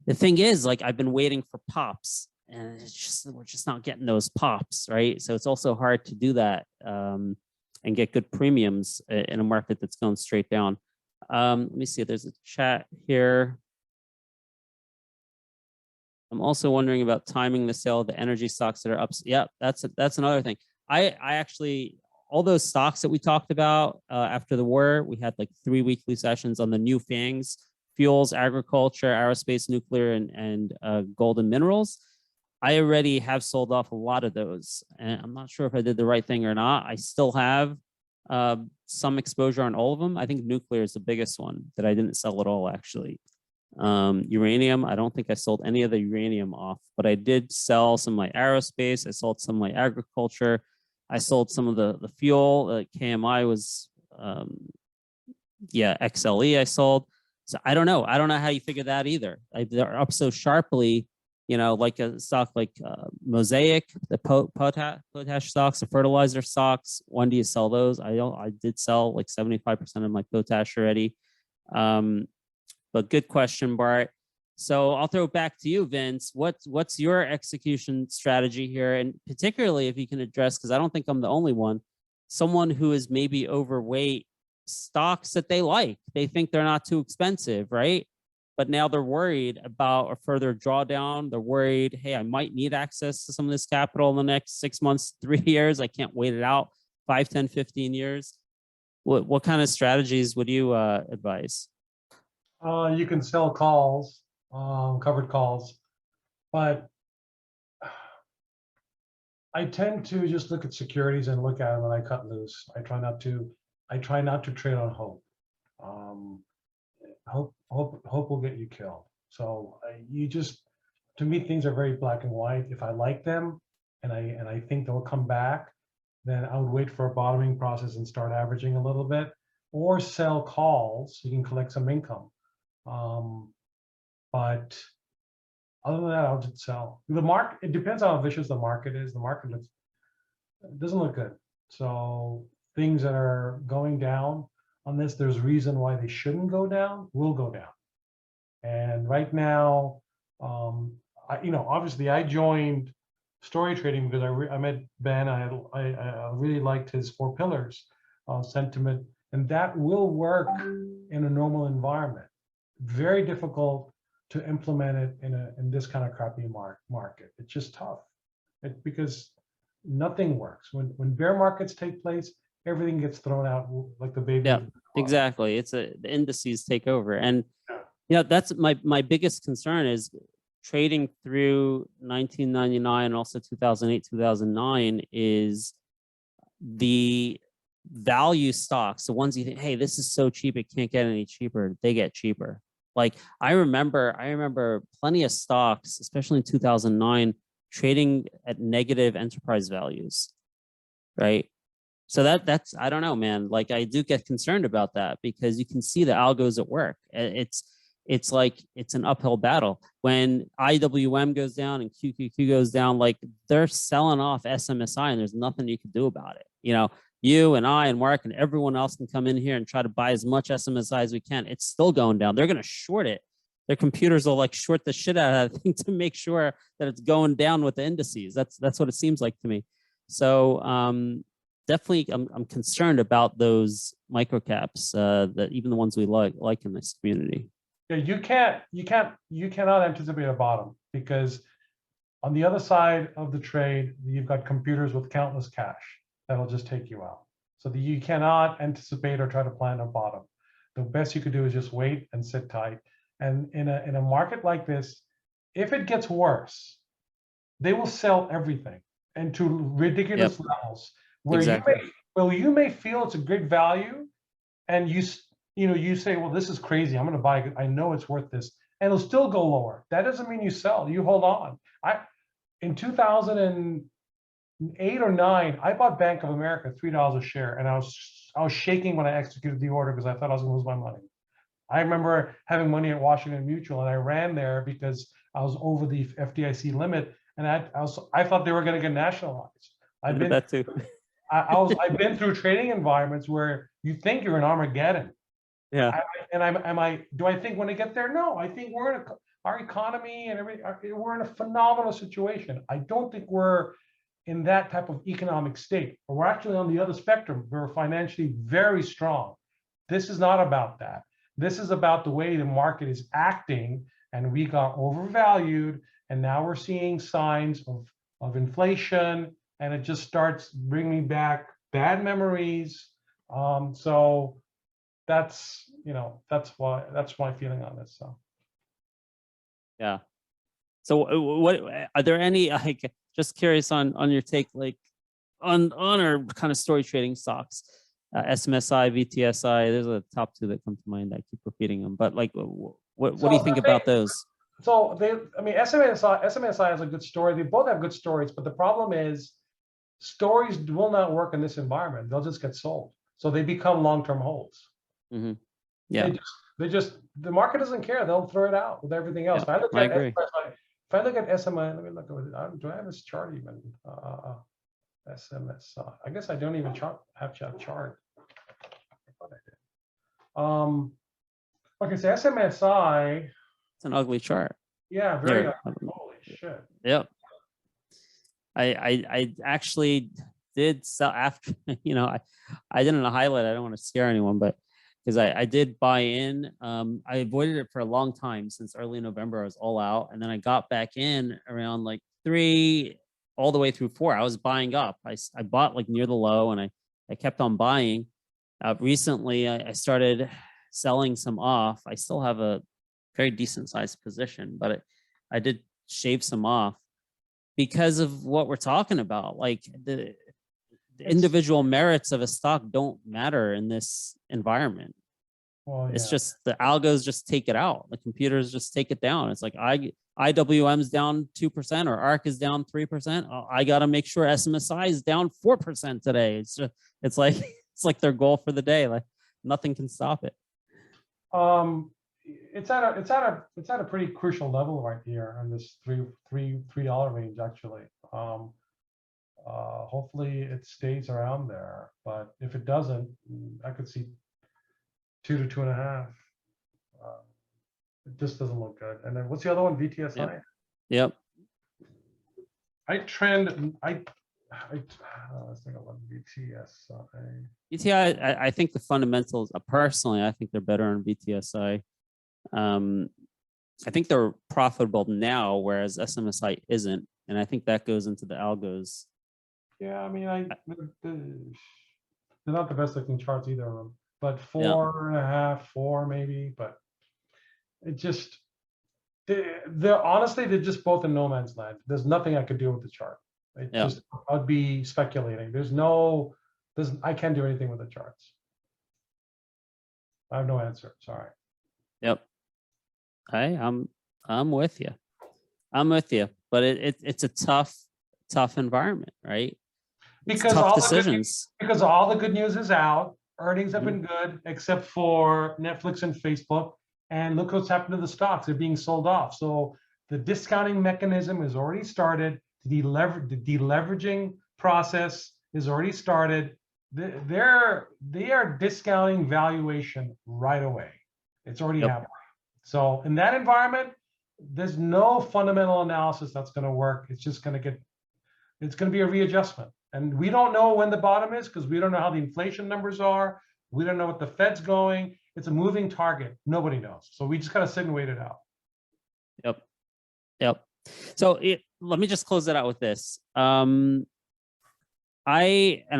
[SPEAKER 1] the thing is, like, I've been waiting for pops, and we're just not getting those pops, right? So it's also hard to do that and get good premiums in a market that's going straight down. Let me see, there's a chat here. I'm also wondering about timing the sale of the energy stocks that are up. Yeah, that's another thing. I actually, all those stocks that we talked about after the war, we had like 3 weekly sessions on the new FANGs: fuels, agriculture, aerospace, nuclear, and gold and minerals. I already have sold off a lot of those, and I'm not sure if I did the right thing or not. I still have some exposure on all of them. I think nuclear is the biggest one that I didn't sell at all, actually. Uranium, I don't think I sold any of the uranium off, but I did sell some of my aerospace. I sold some of my agriculture. I sold some of the fuel. KMI was, yeah, XLE I sold. So I don't know. I don't know how you figure that either. They're up so sharply, you know, like a stock like Mosaic, the potash stocks, the fertilizer stocks. When do you sell those? I did sell like 75% of my potash already. But good question, Bart. So I'll throw it back to you, Vince. What's your execution strategy here? And particularly if you can address, because I don't think I'm the only one, someone who is maybe overweight stocks that they like. They think they're not too expensive, right? But now they're worried about a further drawdown. They're worried, hey, I might need access to some of this capital in the next 6 months, 3 years. I can't wait it out 5, 10, 15 years. What kind of strategies would you advise?
[SPEAKER 2] You can sell calls, covered calls, but I tend to just look at securities and look at them, and I cut loose. I try not to trade on hope. Hope will get you killed. So to me, things are very black and white. If I like them and I think they'll come back, then I would wait for a bottoming process and start averaging a little bit, or sell calls so you can collect some income. But other than that, I'll just sell. The market, it depends on how vicious the market is. The market doesn't look good. So things that are going down, unless there's reason why they shouldn't go down, will go down. And right now, Obviously I joined StoryTrading because I met Ben. I really liked his 4 pillars sentiment, and that will work in a normal environment. Very difficult to implement it in this kind of crappy market. It's just tough. Because nothing works. When bear markets take place, everything gets thrown out like the baby.
[SPEAKER 1] Yeah, exactly. The indices take over, and that's my biggest concern is trading through 1999 and also 2008, 2009 is the value stocks, the ones you think, hey, this is so cheap, it can't get any cheaper. They get cheaper. Like I remember plenty of stocks, especially in 2009, trading at negative enterprise values, right? So that's, I don't know, man. Like I do get concerned about that because you can see the algos at work. It's like it's an uphill battle. When IWM goes down and QQQ goes down, like they're selling off SMSI and there's nothing you can do about it. You and I and Mark and everyone else can come in here and try to buy as much SMSI as we can. It's still going down. They're going to short it. Their computers will like short the shit out of that thing to make sure that it's going down with the indices. That's what it seems like to me. So definitely, I'm concerned about those microcaps, that even the ones we like in this community.
[SPEAKER 2] Yeah, you cannot anticipate a bottom because on the other side of the trade, you've got computers with countless cash that'll just take you out. So you cannot anticipate or try to plan a bottom. The best you could do is just wait and sit tight. And in a market like this, if it gets worse, they will sell everything and to ridiculous levels where you may feel it's a good value, and you say, well, this is crazy. I'm going to buy it. I know it's worth this, and it'll still go lower. That doesn't mean you sell. You hold on. In 2008 or 9, I bought Bank of America $3 a share, and I was shaking when I executed the order because I thought I was going to lose my money. I remember having money at Washington Mutual, and I ran there because I was over the FDIC limit, and I thought they were going to get nationalized. I've been that too. I've been through trading environments where you think you're in Armageddon.
[SPEAKER 1] Yeah.
[SPEAKER 2] Do I think when they get there? No, I think we're in our economy and we're in a phenomenal situation. I don't think we're in that type of economic state. But we're actually on the other spectrum. We're financially very strong. This is not about that. This is about the way the market is acting, and we got overvalued, and now we're seeing signs of inflation, and it just starts bringing back bad memories. So that's my feeling on this. So
[SPEAKER 1] yeah. So what are there any, like, just curious on your take, like on our kind of story trading stocks, SMSI, VTSI, there's a top 2 that come to mind. I keep repeating them, but like, what do you think about those?
[SPEAKER 2] So SMSI has a good story. They both have good stories, but the problem is stories will not work in this environment. They'll just get sold. So they become long-term holds.
[SPEAKER 1] Mm-hmm. Yeah.
[SPEAKER 2] The market doesn't care. They'll throw it out with everything else.
[SPEAKER 1] Yeah, I agree.
[SPEAKER 2] If I look at SMI, let me look at it. Do I have this chart even? SMSI. I guess I don't even have chart. I thought I did. Okay, so SMSI.
[SPEAKER 1] It's an ugly chart.
[SPEAKER 2] Yeah, very ugly. Holy shit.
[SPEAKER 1] Yep. I actually did sell after, I didn't highlight, I don't want to scare anyone, but because I did buy in, I avoided it for a long time. Since early November, I was all out. And then I got back in around like 3 all the way through 4. I was buying up. I bought like near the low, and I kept on buying. Recently, I started selling some off. I still have a very decent sized position, but I did shave some off because of what we're talking about. Like the individual merits of a stock don't matter in this environment. Well, yeah. It's just the algos just take it out. The computers just take it down. It's like IWM's down 2% or ARK is down 3%. I got to make sure SMSI is down 4% today. It's like their goal for the day. Like nothing can stop it.
[SPEAKER 2] It's at a pretty crucial level right here on this $3 range actually. Hopefully it stays around there, but if it doesn't, I could see 2 to 2.5. It just doesn't look good. And then what's the other one? VTSI.
[SPEAKER 1] Yep.
[SPEAKER 2] Let's think about VTSI.
[SPEAKER 1] BTI, I think the fundamentals, personally, I think they're better on BTSI. I think they're profitable now, whereas SMSI isn't. And I think that goes into the algos.
[SPEAKER 2] Yeah, I mean, they're not the best looking charts either of them, but 4.5, 4 maybe, but it just, they're honestly, they're just both in no man's land. There's nothing I could do with the chart. I'd be speculating. I can't do anything with the charts. I have no answer. Sorry.
[SPEAKER 1] Yep. Okay, I'm with you. I'm with you, but it's a tough environment, right?
[SPEAKER 2] Because
[SPEAKER 1] tough decisions.
[SPEAKER 2] Because all the good news is out. Earnings have been good, except for Netflix and Facebook. And look what's happened to the stocks. They're being sold off. So the discounting mechanism has already started. The deleveraging process is already started. They are discounting valuation right away. It's already happening. So in that environment, there's no fundamental analysis that's going to work. It's just going to be a readjustment. And we don't know when the bottom is because we don't know how the inflation numbers are. We don't know what the Fed's going. It's a moving target. Nobody knows. So we just got to sit and wait it out.
[SPEAKER 1] Yep. So let me just close it out with this. I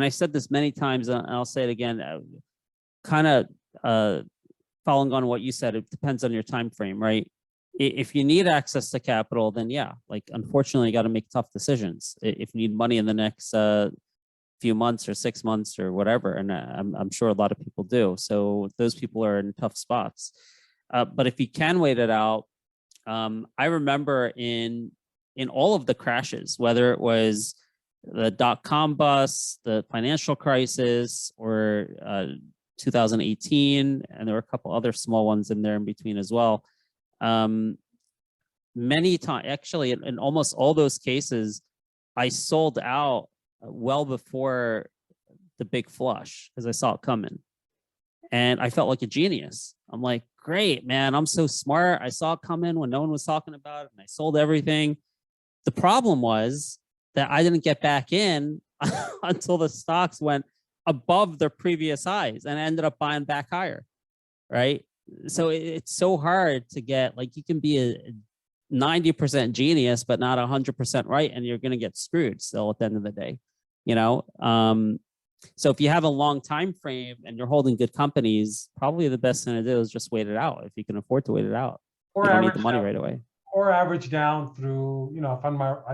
[SPEAKER 1] said this many times, and I'll say it again, kind of following on what you said, it depends on your time frame, right? If you need access to capital, then yeah, like unfortunately, you got to make tough decisions. If you need money in the next few months or 6 months or whatever, and I'm sure a lot of people do. So those people are in tough spots. But if you can wait it out, I remember in all of the crashes, whether it was the dot-com bust, the financial crisis, or 2018, and there were a couple other small ones in there in between as well. Many times, actually, in almost all those cases, I sold out well before the big flush because I saw it coming. And I felt like a genius. I'm like, great, man, I'm so smart. I saw it coming when no one was talking about it, and I sold everything. The problem was that I didn't get back in until the stocks went above their previous highs, and I ended up buying back higher, right? So it's so hard to get, like, you can be a 90% genius, but not 100% right, and you're going to get screwed still at the end of the day, you know? So if you have a long time frame and you're holding good companies, probably the best thing to do is just wait it out if you can afford to wait it out.
[SPEAKER 2] Or
[SPEAKER 1] you don't need the money right away.
[SPEAKER 2] Or average down through, you know, I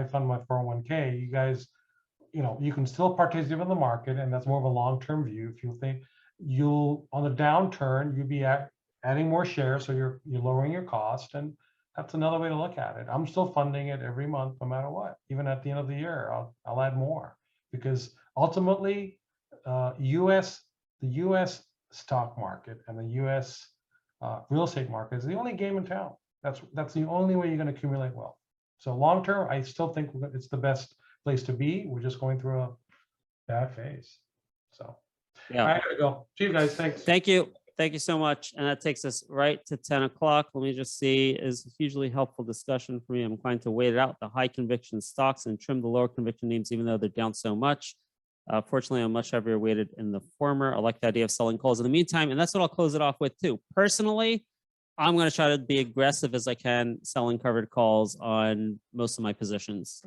[SPEAKER 2] fund my 401k. You guys, you know, you can still participate in the market, and that's more of a long-term view. If you think on the downturn, you'll be adding more shares, so you're lowering your cost, and that's another way to look at it. I'm still funding it every month, no matter what. Even at the end of the year, I'll add more, because ultimately, the U.S. stock market and the U.S. Real estate market is the only game in town. That's the only way you're going to accumulate wealth. So long term, I still think it's the best place to be. We're just going through a bad phase. So
[SPEAKER 1] yeah,
[SPEAKER 2] I gotta go. See you guys. Thanks.
[SPEAKER 1] Thank you so much. And that takes us right to 10 o'clock. Let me just see, is a hugely helpful discussion for me. I'm going to wait it out, the high conviction stocks, and trim the lower conviction names, even though they're down so much. Fortunately, I'm much heavier weighted in the former. I like the idea of selling calls in the meantime, and that's what I'll close it off with too. Personally, I'm going to try to be aggressive as I can selling covered calls on most of my positions.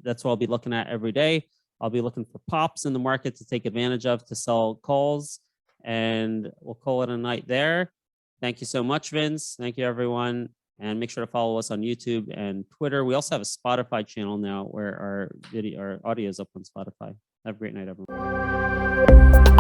[SPEAKER 1] That's what I'll be looking at every day. I'll be looking for pops in the market to take advantage of to sell calls, and we'll call it a night there. Thank you so much, Vince. Thank you, everyone. And make sure to follow us on YouTube and Twitter. We also have a Spotify channel now where our audio is up on Spotify. Have a great night, everyone.